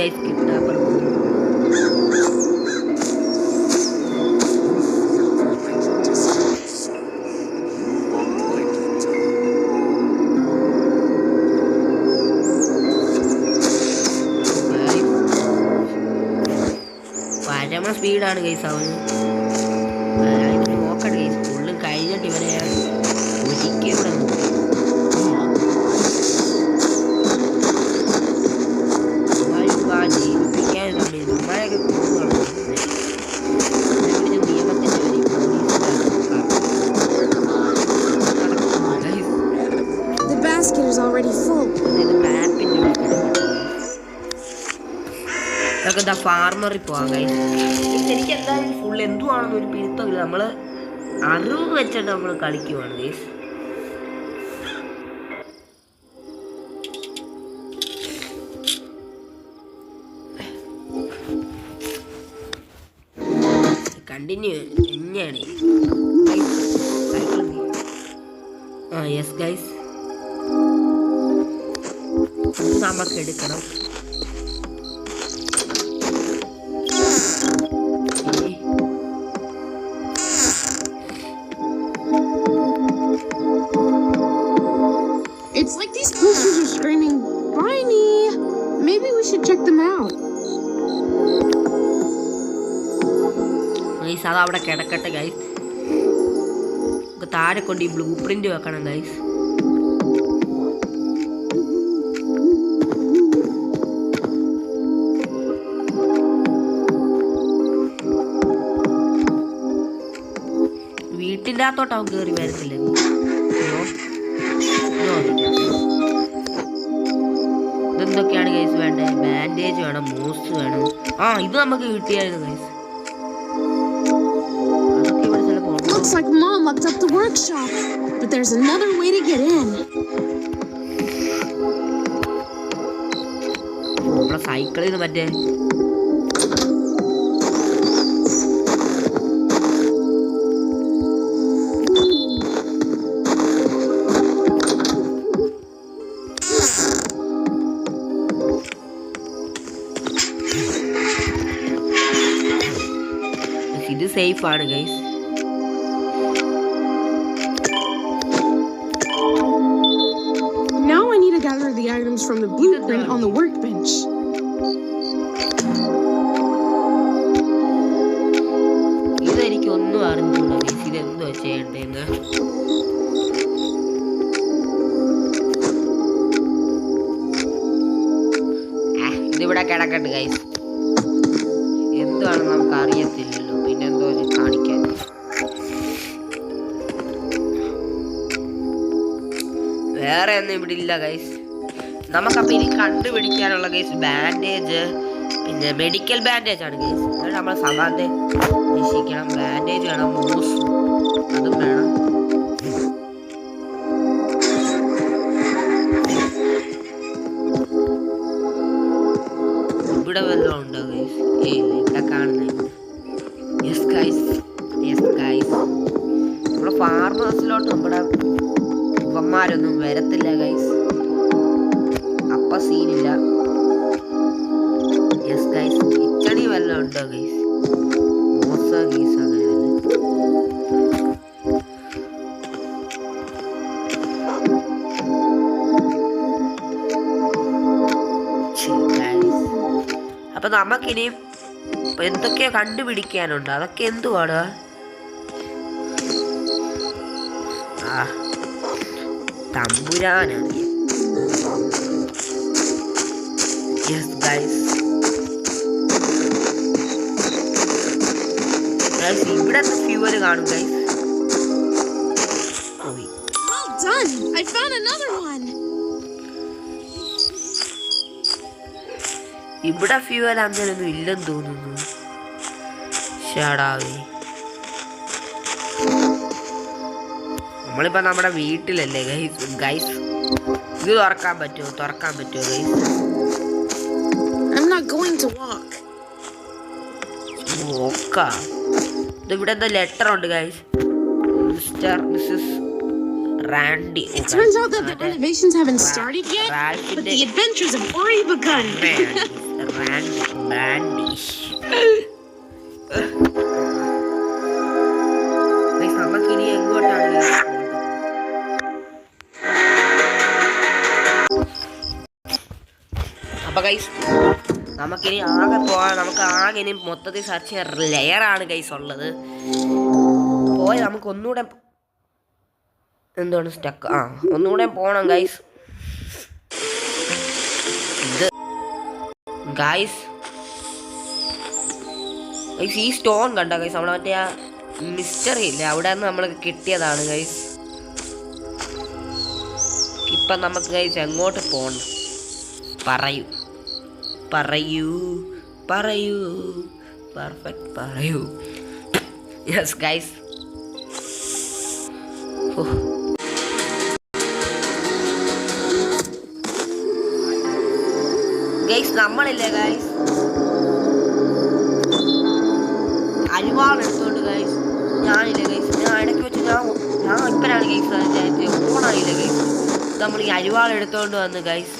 Guys kidnapper. പരമ സ്പീഡാണ് ഗൈസ് അവന്. ഇതിന് നോക്കട്ടെ ഗൈസ്, ഫുള്ള് കഴിഞ്ഞിട്ട് ഇവരെ ഒരിക്കലും ജീവിപ്പിക്കാൻ ഉമ്മയൊക്കെ നിയമത്തിന്റെ The basket is already full. ഇതൊക്കെ ഫാർമറിൽ പോവാം ഗൈസ്. എനിക്ക് എന്തായാലും ഫുൾ എന്തുവാണെന്ന് ഒരു പിടുത്തമില്ല. നമ്മൾ അറിവ് വെച്ചിട്ട് നമ്മൾ കളിക്കുവാണ് ഗൈസ്. കണ്ടിന്യൂ എന്നെയാണ്. യെസ് ഗൈസ്, നമുക്ക് എടുക്കണം. It's like these posters are screaming, "Buy me!" Maybe we should check them out. Guys അത് അവിടെ കിടക്കട്ടെ ഗൈസ്. താഴെ കൊണ്ട് ഈ ബ്ലൂ പ്രിന്റ് വെക്കണം ഗൈസ്. വീട്ടിൻ്റെ അകത്തോട്ട് അവൻ കയറി വരുന്നില്ല. ഇതെന്തൊക്കെയാണ് ഗൈസ് വേണ്ടത്? ബാൻഡേജ് വേണം, മൂസ് വേണം. ഇത് നമുക്ക് കിട്ടിയായിരുന്നു guys. Looks like Mom locked up the workshop, but there's another way to get in. നമ്മളെ സൈക്കിളിൽ നിന്ന് മറ്റേ ഇത് സേഫ് ആണ് guys. Now I need to gather the items from the blueprint on the workbench. ഇതെനിക്ക് ഒന്നും അറിഞ്ഞൂടാ ഗൈസ്, ഇതെന്തോ ചെയ്യണ്ടേന്ന്. ഇതിവിടെ കിടക്കട്ടെ ഗൈസ്. എന്താണെന്ന് നമുക്ക് അറിയത്തില്ലല്ലോ, പിന്നെന്തോ കാണിക്കാൻ. വേറെ ഒന്നും ഇവിടെ ഇല്ല ഗൈസ്. നമുക്കപ്പോൾ ഇനി കണ്ടുപിടിക്കാനുള്ള ഗൈസ് ബാൻഡേജ്, പിന്നെ മെഡിക്കൽ ബാൻഡേജ് ആണ് ഗൈസ്. എന്നിട്ട് നമ്മൾ സമാന്റെ രക്ഷിക്കണം. ബാൻഡേജ് വേണം, മൂസ് അതും വേണം. ഇവിടെ വല്ലതും ഉണ്ടോ ഗൈസ്? ഇവിടെ കാണുന്നില്ല. Yes guys, yes guys. നമ്മുടെ ഫാർമേഴ്സിലോട്ട് നമ്മുടെ ഇവന്മാരൊന്നും വരത്തില്ല ഗൈസ്. അപ്പ സീനില്ല. യെസ് ഗൈസ്, കിച്ചണി വല്ലതും ഉണ്ടോ ഗൈസ്? മോശ ഗൈസ് അങ്ങനെ വല്ല. അപ്പൊ നമുക്കിനി എന്തൊക്കെയോ കണ്ടുപിടിക്കാനുണ്ട്. അതൊക്കെ എന്തുവാണ്? തമ്പുരാനാണ്. യെസ് ഗൈസ്, ഇവിടെ ഫ്യൂവല് കാണും guys. Well done! I found another one. ഇവിടെ ഫ്യൂവൽ അങ്ങനെയൊന്നും ഇല്ലെന്ന് തോന്നുന്നു. ഷാടാവേ, നമ്മളിപ്പോ നമ്മുടെ വീട്ടിലല്ലേ ഗൈസ്. ഗൈസ് ഇത് തുറക്കാൻ പറ്റുമോ guys? I'm not going to walk. ഇവിടെ എന്താ ലെറ്റർ ഉണ്ട് guys. Mister missus Randy. It turns out that the renovations haven't started yet, but the adventures have already begun. നമുക്കിനി എങ്ങോട്ടാണ്? അപ്പൊ ഗൈസ് നമുക്കിനി ആകെ പോകാൻ, നമുക്ക് ആകെ ഇനി മൊത്തത്തിൽ സെർച്ച് ചെയ്യാൻ ലെയറാണ് ഗൈസ് ഉള്ളത്. പോയി നമുക്ക് ഒന്നുകൂടെ എന്താണ് സ്റ്റക്ക്, ഒന്നുകൂടെ പോണം ഗൈസ്. ഇത് ഗൈസ് ഈ സ്റ്റോൺ കണ്ട ഗൈസ്, നമ്മളെ മറ്റേ ആ മിസ്റ്ററി ഇല്ല, അവിടെ നിന്ന് നമ്മൾ കിട്ടിയതാണ് ഗൈസ്. ഇപ്പം നമുക്ക് ഗൈസ് എങ്ങോട്ട് പോകണം? പറയൂ പറയൂ പറയൂ, പെർഫെക്റ്റ് പറയൂ. യെസ് ഗൈസ്, ഗൈസ് നമ്മളില്ലേ ഗൈസ് അരിവാൾ എടുത്തോണ്ട് ഗൈസ്, ഞാനില്ലേ ഗൈസ്, ഞാൻ ഇടയ്ക്ക് വെച്ച് ഞാൻ ഇപ്പനാണ് ഗൈസ് ഓണായില്ലേ ഗൈസ്, നമ്മൾ ഈ അരിവാൾ എടുത്തോണ്ട് വന്ന് ഗൈസ്,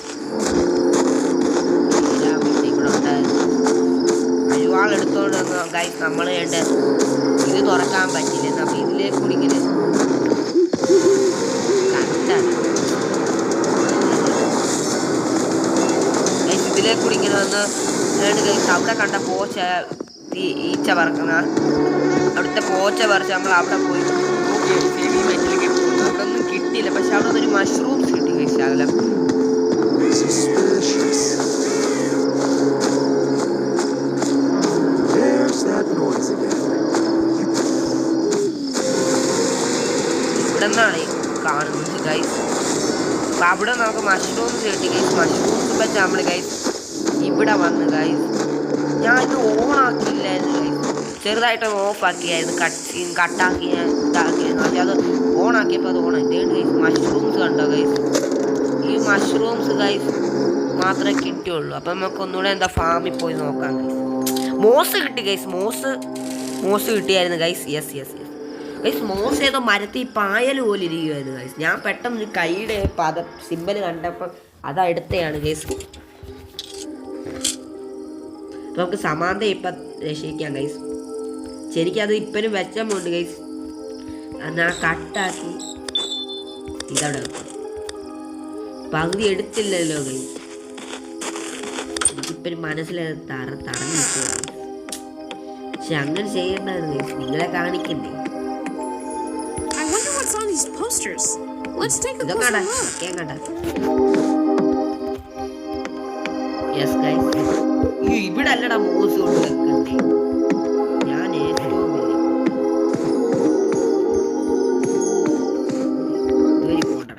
അരിവാൾ എടുത്തോണ്ട് വന്ന് ഗൈസ് നമ്മൾ വേണ്ട ഇത് തുറക്കാൻ പറ്റില്ല, നമ്മൾ ഇതിലേക്ക് കൂടി ഇങ്ങനെ ഗൈസ് ഇതിലേക്ക് കൂടി ഇങ്ങനെ വന്ന് ഗൈസ് അവിടെ കണ്ട പോച്ച ഈച്ച പറക്കുന്ന അവിടുത്തെ പോച്ച പറിച്ച് നമ്മൾ അവിടെ പോയി അവിടെ ഒന്നും കിട്ടിയില്ല. പക്ഷെ അവിടെ ഒരു മഷ്റൂംസ് കിട്ടി ഗൈസ് ശകലം. ഇവിടെ നിന്നാണ് കാണുന്നത് ഗൈസ്. അപ്പം അവിടെ നമുക്ക് മഷ്റൂംസ് കിട്ടി ഗൈസ്. മഷ്റൂംസ് വെച്ച് നമ്മൾ ഗൈസ് ഇവിടെ വന്ന് ഗൈസ്, ഞാൻ ഇത് ഓണാക്കിയില്ലായിരുന്നു ഗൈസ്, ചെറുതായിട്ട് ഓഫാക്കിയായിരുന്നു, കട്ടാക്കി ഇതാക്കിയായിരുന്നു. പക്ഷെ അത് ഓണാക്കിയപ്പോൾ അത് ഓണായി. ഇതേണ്ട് ഗൈസ് മഷ്റൂംസ് കണ്ടോ ഗൈസ്, ഈ മഷ്റൂംസ് ഗൈസ് മാത്രമേ കിട്ടിയുള്ളൂ. അപ്പം നമുക്ക് ഒന്നുകൂടെ എന്താ ഫാമിൽ പോയി നോക്കാം ഗൈസ്. മോസ് കിട്ടി ഗൈസ്, മോസ് കിട്ടിയായിരുന്നു guys. Yes yes yes guys, moss ഏതോ മരത്തിൽ പായൽ പോലെ ഇരിക്കുമായിരുന്നു ഗൈസ്. ഞാൻ പെട്ടെന്ന് കൈയുടെ സിമ്പൽ കണ്ടപ്പോൾ അതെടുത്തതാണ് ഗൈസ്. നമുക്ക് സമാന്ത ഇപ്പം രക്ഷിക്കാം ഗൈസ്. ശരിക്കത് ഇപ്പനും വെച്ചമുണ്ട് ഗൈസ്, എന്നാ കട്ടാക്കി ഇതവിടെ പകുതി എടുത്തില്ലല്ലോ ഗൈസ്. എനിക്കിപ്പനും മനസ്സിലത് തടഞ്ഞു വെച്ചു. പക്ഷെ അങ്ങനെ ചെയ്യേണ്ടായിരുന്നു ഗൈസ്, നിങ്ങളെ കാണിക്കണ്ടേ. ഇവിടെ അല്ലടാ മോസ് കൊണ്ട് വെക്കണ്ടേ, ഞാൻ ഏറ്റവും ഇതുവരെ പോണ്ടേ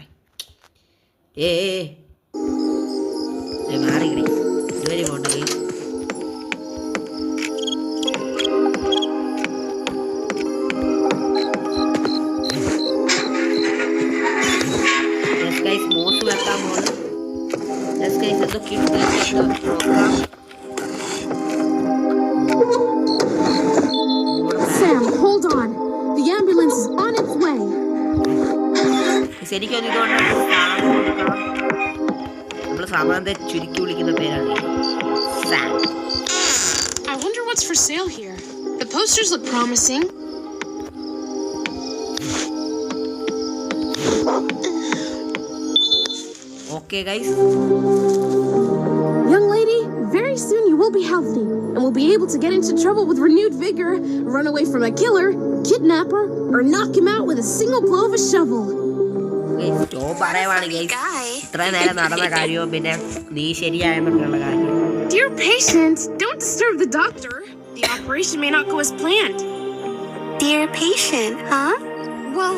മാറിക്കണേ, ഇതുവരെ പോണ്ടേ. മോസ് വെക്കാൻ പോകുന്നത് എന്തൊക്കെ നോക്കാം. Sam, hold on. The ambulance is on its way. ശരിക്കും ഇതുകൊണ്ട് നമ്മൾ സാമാന്യ ചുരുക്കി വിളിക്കുന്ന പേരാണ് Sam. I wonder what's for sale here. The posters look promising. Okay, guys. Young lady, very soon you will be healthy and will be able to get into trouble with renewed vigor, run away from a killer, kidnapper, or knock him out with a single blow of a shovel. Dear patient, don't disturb the doctor. The operation may not go as planned. Dear patient, huh? Well,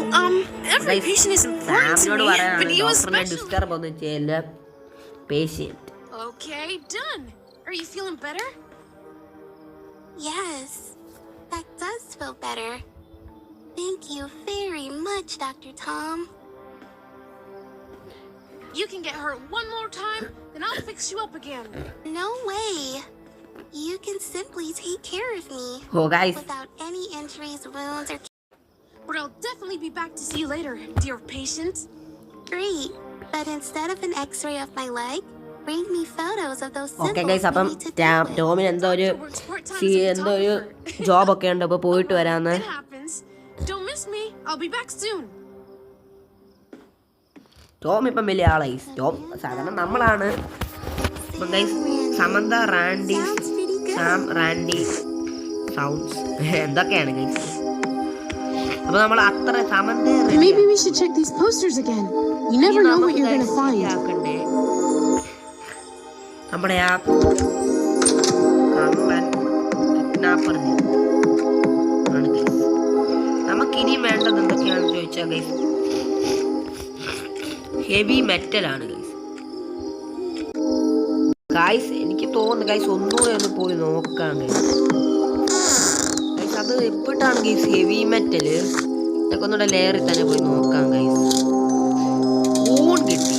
every patient is important to me, but you especially. Patient. Okay, done. Are you feeling better? Yes, that does feel better. Thank you very much, Dr. Tom. You can get hurt one more time, then I'll fix you up again. No way. You can simply take care of me. Oh, guys. Without any injuries, wounds, or... But I'll definitely be back to see you later, dear patient. Great. But instead of an x-ray of my leg, bring me photos of those okay guys, അപ്പം ടോമിന് എന്തോ ഒരു ജോബൊക്കെ ഉണ്ട്, അപ്പോൾ പോയിട്ട് വരാമെന്ന്. It happens. Don't miss me. I'll be back soon. Tom ഇപ്പം വലിയ ആളായി. ടോം സാധാരണ നമ്മളാണ്. ഇപ്പം guys Samantha, Randy, Sam, Randy, sounds എന്തൊക്കെയാണ് ഗൈസ്. അപ്പോൾ നമ്മൾ അത്ര Samantha. Maybe we should check these posters again. You never know what you're going to find. നമ്മുടെ ആ കള്ളൻ കിഡ്നാപ്പർ ആണ് ഗൈസ്. നമുക്കിനിയും വേണ്ടത് എന്തൊക്കെയാണെന്ന് ചോദിച്ചാൽ ഗൈസ് ഹെവി മെറ്റലാണ് ഗൈസ്. എനിക്ക് തോന്നുന്നു ഗൈസ് ഒന്നുകൂടെ ഒന്ന് പോയി നോക്കാം ഗൈസ്. അത് എപ്പോഴാണ് ഗൈസ് ഹെവി മെറ്റല്? ഇതൊക്കെ ഒന്നുകൂടെ ലെയറിൽ തന്നെ പോയി നോക്കാം ഗൈസ്. ഊൺ കിട്ടി.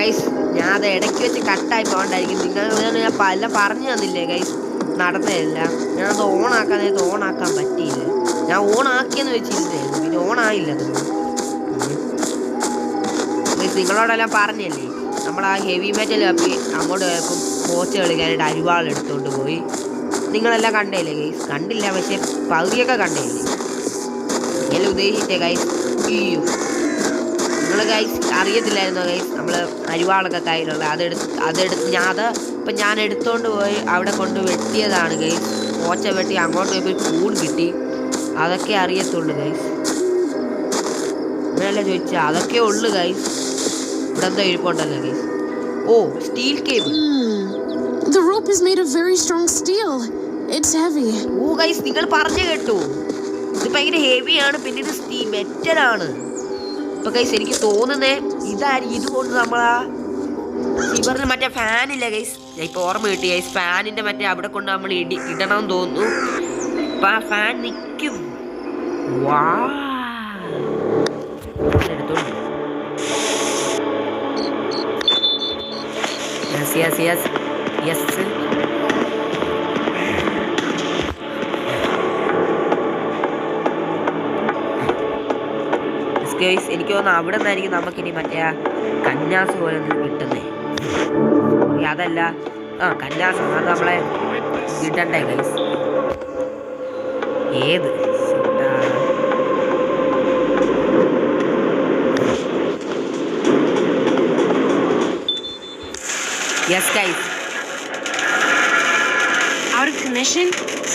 ഗൈസ് ഞാൻ അത് ഇടയ്ക്ക് വെച്ച് കട്ടായി പോകണ്ടായിരിക്കും. നിങ്ങൾ ഞാൻ പല പറഞ്ഞു തന്നില്ലേ ഗൈസ്, നടന്നതല്ല. ഞാനത് ഓണാക്കാൻ നേരത്തെ ഓണാക്കാൻ പറ്റിയില്ല. ഞാൻ ഓണാക്കിയെന്ന് വെച്ചിരുന്നായിരുന്നു, പിന്നെ ഓണായില്ല. ഗൈസ് നിങ്ങളോടെല്ലാം പറഞ്ഞല്ലേ, നമ്മൾ ആ ഹെവി മെറ്റൽ കപ്പി അങ്ങോട്ട് പോയപ്പോൾ കോച്ച് കളിക്കാനായിട്ട് അരിവാൾ എടുത്തുകൊണ്ട് പോയി. നിങ്ങളെല്ലാം കണ്ടേല്ലേ ഗൈസ്? കണ്ടില്ല, പക്ഷെ പകുതിയൊക്കെ കണ്ടേല്ലേ? എല്ലാം ഉദ്ദേശിച്ചേ ഗൈസ്. അയ്യോ, നിങ്ങൾ ഗൈസ് അറിയത്തില്ലായിരുന്നോ ഗൈസ്? നമ്മൾ അരിവാളൊക്കെ കയ്യിലുള്ള അതെടുത്ത് ഞാൻ എടുത്തോണ്ട് പോയി അവിടെ കൊണ്ട് വെട്ടിയതാണ് ഗൈസ്. ഓച്ച വെട്ടി അങ്ങോട്ട് പോയി കൂൺ കിട്ടി. അതൊക്കെ അറിയത്തുള്ളൂ ഗൈസ്. അങ്ങനെയല്ല ചോദിച്ചാൽ അതൊക്കെ ഉള്ളു ഗൈസ്. ഇവിടെ എന്തോ ഇരിപ്പുണ്ടല്ലോ ഗൈസ്. ഓ, steel cable. The rope is made of very strong steel. It's heavy. ഓ ഗൈസ്, നിങ്ങൾ പറഞ്ഞു കേട്ടു, ഇത് ഭയങ്കര ഹെവിയാണ്. പിന്നെ ഇത് മെറ്റലാണ്. ഇപ്പൊ ഗൈസ് എനിക്ക് തോന്നുന്നേ ഇതുകൊണ്ട് നമ്മളാ ഇവറിന് മറ്റേ ഫാനില്ല ഗൈസ്. ഞാൻ ഇപ്പൊ ഓർമ്മ കിട്ടി ഗൈസ്. ഫാനിന്റെ മറ്റേ അവിടെ കൊണ്ട് നമ്മൾ ഇടണം തോന്നുന്നു. അപ്പൊ ആ ഫാൻ നിൽക്കും. വാ, എടുത്തോണ്ട് യെസ് യെസ് യെസ്. ഗൈസ് എനിക്ക് തോന്നുന്നു അവിടെ നിന്നായിരിക്കും നമുക്കിനി മറ്റേ കന്യാസ് പോലെ കിട്ടുന്നേ. അതല്ല, കന്യാസ് അത് നമ്മളെ കിട്ടണ്ടേ ഗൈസ്. ഏത് yes guys. Out of commission?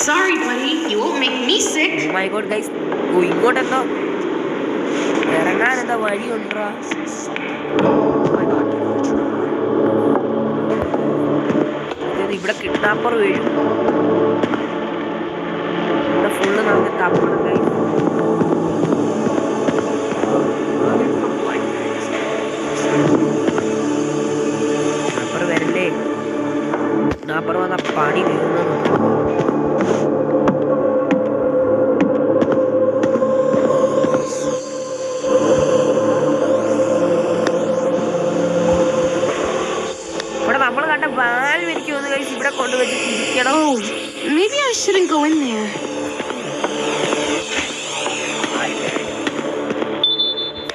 Sorry, buddy. You won't make me sick. Oh my god guys. ഓ, ഇങ്ങോട്ടെന്തോ ഇറങ്ങാനെന്താ വഴിയുണ്ടോ? ഇവിടെ കിഡ്നാപ്പർ വീഴും. ഇവിടെ ഫുള്ള് നമുക്ക് തപ്പണം ഗൈസ്. കിഡ്നാപ്പർ വരല്ലേ? കിഡ്നാപ്പർ വന്ന പണി വീഴുന്നു. Oh, maybe I shouldn't go in there.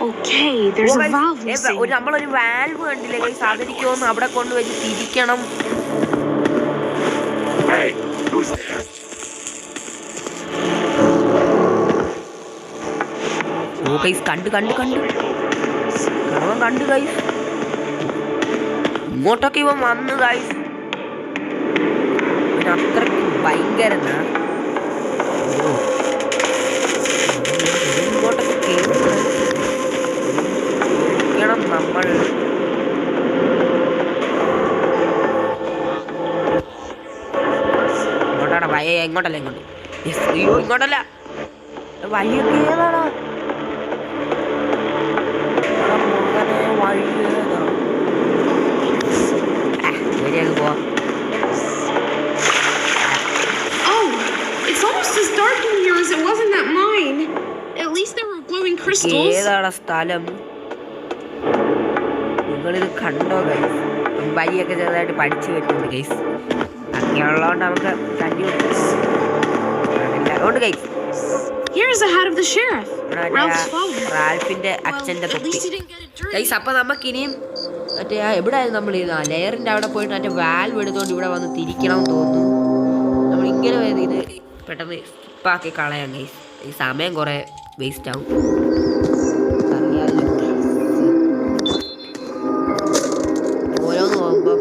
Okay, there's a valve missing. നമ്മളൊരു വാൽവ് കണ്ടില്ലേ ഗൈസ്? അതെനിക്ക് തോന്നുന്നു അവിടെ കൊണ്ടുവച്ച് തിരിക്കണം. ഓ ഗൈസ്, കണ്ടു ഗൈസ്. ഇങ്ങോട്ടൊക്കെ ഇവൻ വന്നു ഗൈസ്. അത്രയ്ക്ക് ഭയങ്കര ഇങ്ങോട്ടൊക്കെ കേൾക്കണം നമ്മൾ. ഇങ്ങോട്ടാണ് വയ, ഇങ്ങോട്ടല്ല ഇങ്ങോട്ട്. അയ്യോ, ഇങ്ങോട്ടല്ല, വഴിയൊക്കെ ഏതാണോ? വഴി വഴിയൊക്കെ പോവാ. Dark in here as it was in that mine. At least there were glowing crystals. ഏതാണ് സ്ഥലം? നിങ്ങളിത് കണ്ടോ ഗൈസ്? വഴിയൊക്കെ ചെറുതായിട്ട് പഠിച്ചു വരുന്നുണ്ട് ഗൈസ്. അങ്ങനെയുള്ളതുകൊണ്ട് നമുക്ക് കണ്ടി അതുകൊണ്ട് guys Here's the hat of the sheriff. Ralph's father. റാൽഫിന്റെ അച്ഛന്റെ തൊപ്പി ഗൈസ്. അപ്പൊ നമുക്കിനിയും മറ്റേ എവിടെയായിരുന്നു നമ്മൾ ലെയറിന്റെ അവിടെ പോയിട്ട് മറ്റേ വാൽവ് എടുത്തോണ്ട് ഇവിടെ വന്ന് തിരിക്കണം എന്ന് തോന്നുന്നു. നമ്മൾ ഇങ്ങനെ ഇത് പെട്ടെന്ന് സ്കിപ്പാക്കി കളയാം ഗൈസ്. ഈ സമയം കുറെ വേസ്റ്റ് ആവും. ഓരോന്ന് പോകുമ്പോൾ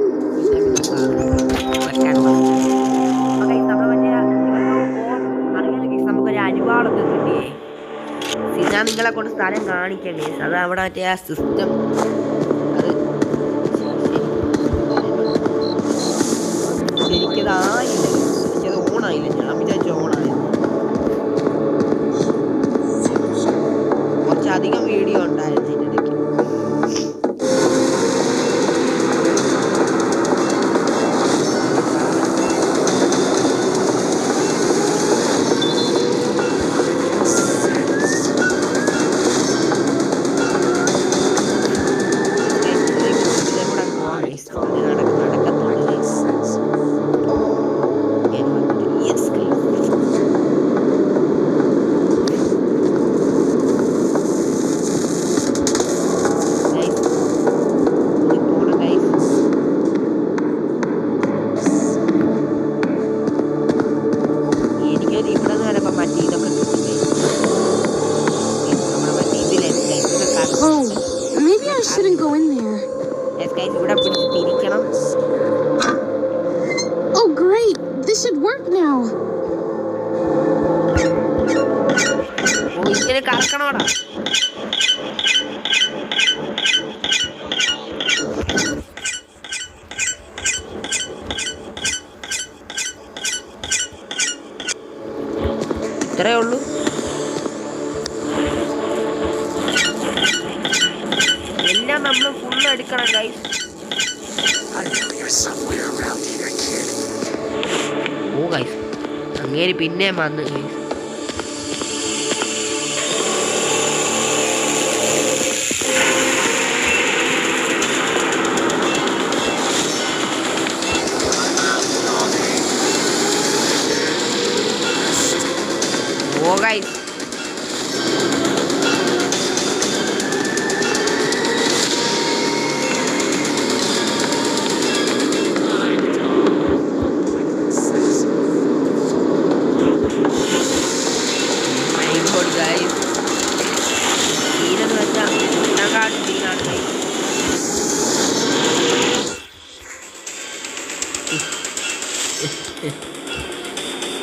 നമുക്കൊരു അരിവാളൊക്കെ കിട്ടിയേ. ഞാൻ നിങ്ങളെ കൊണ്ട് സ്ഥലം കാണിക്കാം ഗൈസ്. അത് അവിടെ മറ്റേ ആ സിസ്റ്റം അത് ശരിക്കതായില്ല. എനിക്കത് ഓണായില്ല. ഞാൻ വിചാരിച്ചു ഓണായിരുന്നു. കുറച്ചധികം വീഡിയോ ഉണ്ടായിരുന്നു ഇതിൻ്റെ ഇടയ്ക്ക്. Oh, great! This should work now. ഇങ്ങനെ കറക്കണോടാ. ഇത്രയേ ഉള്ളൂ. എല്ലാം നമ്മൾ ഫുള്ള് എടുക്കണം ഗൈസ്. ഓ ഗൈസ് അങ്ങേര് പിന്നെ വന്ന് ഗൈസ്. ഓ ഗൈസ്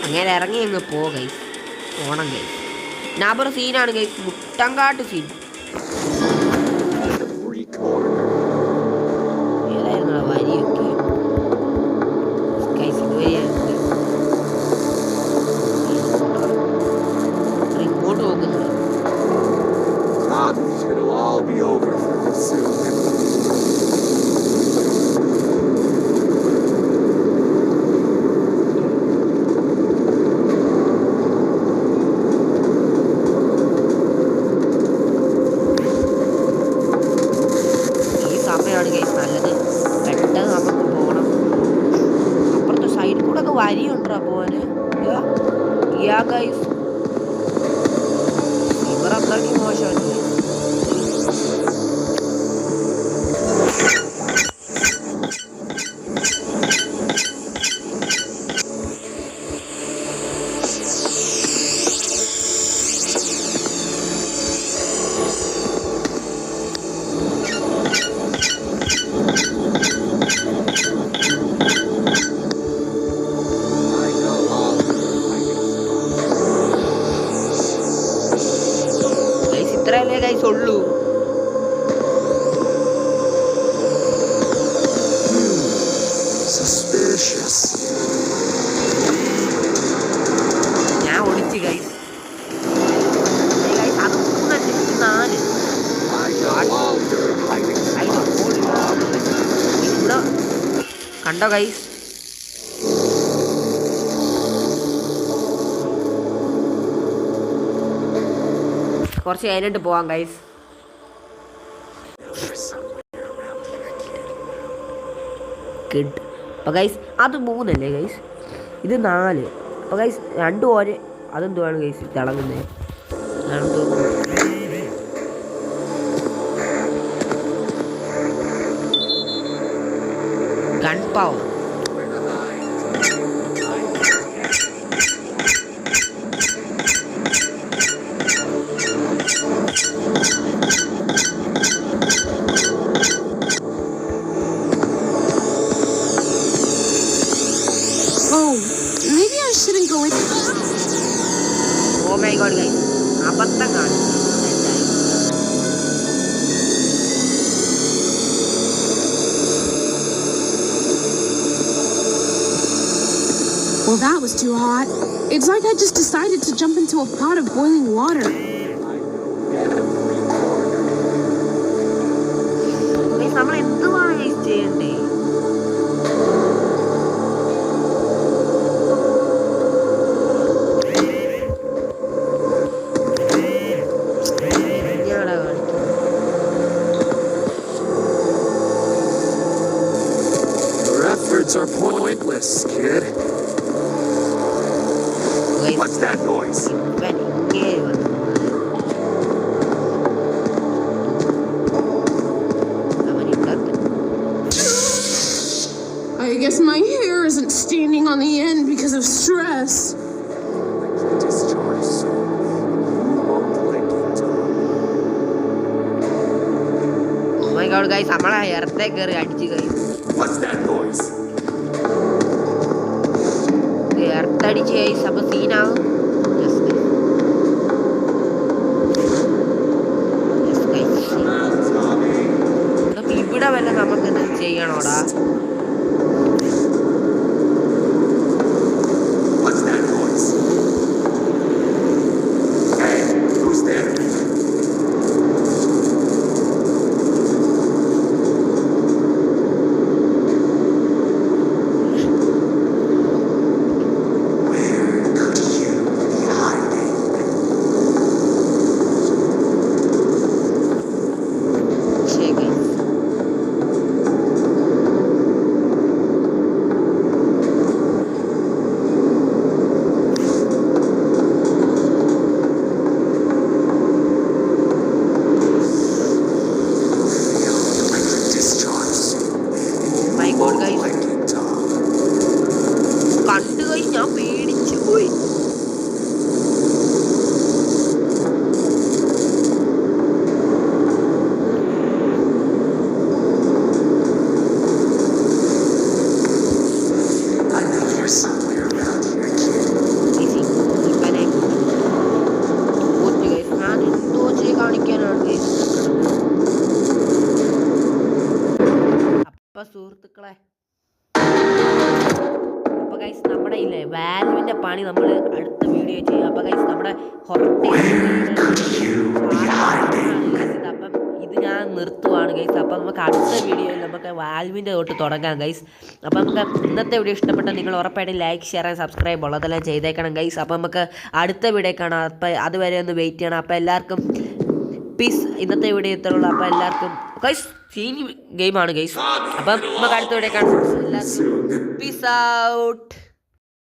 അങ്ങനെ ഇറങ്ങി അങ്ങ് പോ ഗൈസ്. ഓണം ഗൈസ്. നാബർ സീനാണ് ഗൈസ്. മുട്ടങ്കാട്ട് സീൻ. ഏതായിരുന്നു വരിയൊക്കെ ഗൈസ്? ഇതുവരെയായിരുന്നു ഇങ്ങോട്ട് നോക്കുന്നത്. നല്ലത് പെട്ടെന്ന് നമുക്ക് പോകണം. അപ്പുറത്തെ സൈഡിൽ കൂടെ ഒക്കെ വരിയുണ്ടോ പോവാന്? ഗൈസ് ഇവർ അത്രയ്ക്ക് മോശമല്ലേ? ഇത്രയല്ലേ ഗൈസ് ഉള്ളൂ. ഞാൻ ഒളിച്ച് ഗൈസ്. കണ്ടോ ഗൈസ്? കുറച്ച് കഴിഞ്ഞിട്ട് പോവാം ഗൈസ്. കിഡ്. അപ്പോൾ ഗൈസ് അത് 3 അല്ലേ ഗൈസ്, ഇത് 4. അപ്പോൾ ഗൈസ് 2 ഓരോ അതെന്തുവാണ് ഗൈസ് തിളങ്ങുന്നത്? Gun power. Maybe I shouldn't go in. Oh my god guys, അബദ്ധം കാണിച്ചു. Well, that was too hot. It's like I just decided to jump into a pot of boiling water. നമ്മൾ എന്തുവാണ് ഗൈസ് ചെയ്യണ്ടേ? Are pointless, kid. What's that noise? I guess my hair isn't standing on the end because of stress. Oh my god guys, നമ്മളെ ഹെയർത്തെ കേറി അടിച്ചു guys. What's that noise? എർത്തടിച്ച് ഗൈസ്. അപ്പോൾ സീനാവും. ഇവിടെ വല്ല നമുക്ക് എന്ത് ചെയ്യണോടാ? കണ്ടു കഴിഞ്ഞ് ഞാൻ പേടിച്ചു പോയി. അപ്പൊ സുഹൃത്തുക്കളെ, അപ്പോൾ ഗൈസ് നമ്മുടെ ഇല്ലേ വാൽവിൻ്റെ പണി നമ്മൾ അടുത്ത വീഡിയോ ചെയ്യും. അപ്പോൾ ഗൈസ് നമ്മുടെ അപ്പം ഇത് ഞാൻ നിർത്തുവാണ് ഗൈസ്. അപ്പോൾ നമുക്ക് അടുത്ത വീഡിയോയിൽ നമുക്ക് വാൽവിൻ്റെ തൊട്ട് തുടങ്ങാം ഗൈസ്. അപ്പോൾ നമുക്ക് ഇന്നത്തെ വീഡിയോ ഇഷ്ടപ്പെട്ട നിങ്ങൾ ഉറപ്പായിട്ടും ലൈക്ക്, ഷെയർ ആൻഡ് സബ്സ്ക്രൈബ് ഉള്ളതെല്ലാം ചെയ്തേക്കണം ഗൈസ്. അപ്പോൾ നമുക്ക് അടുത്ത വീഡിയോ കാണാം. അപ്പോൾ അതുവരെ ഒന്ന് വെയിറ്റ് ചെയ്യണം. അപ്പോൾ എല്ലാവർക്കും പീസ്. ഇന്നത്തെ വീഡിയോ ഇത്രയുള്ളൂ. അപ്പോൾ എല്ലാവർക്കും ഗൈസ് സീനി ഗെയിമാണ് ഗൈസ്. അപ്പം നമുക്ക് അടുത്ത വീഡിയോ കാണാം. എല്ലാവർക്കും പീസ് ഔട്ട്.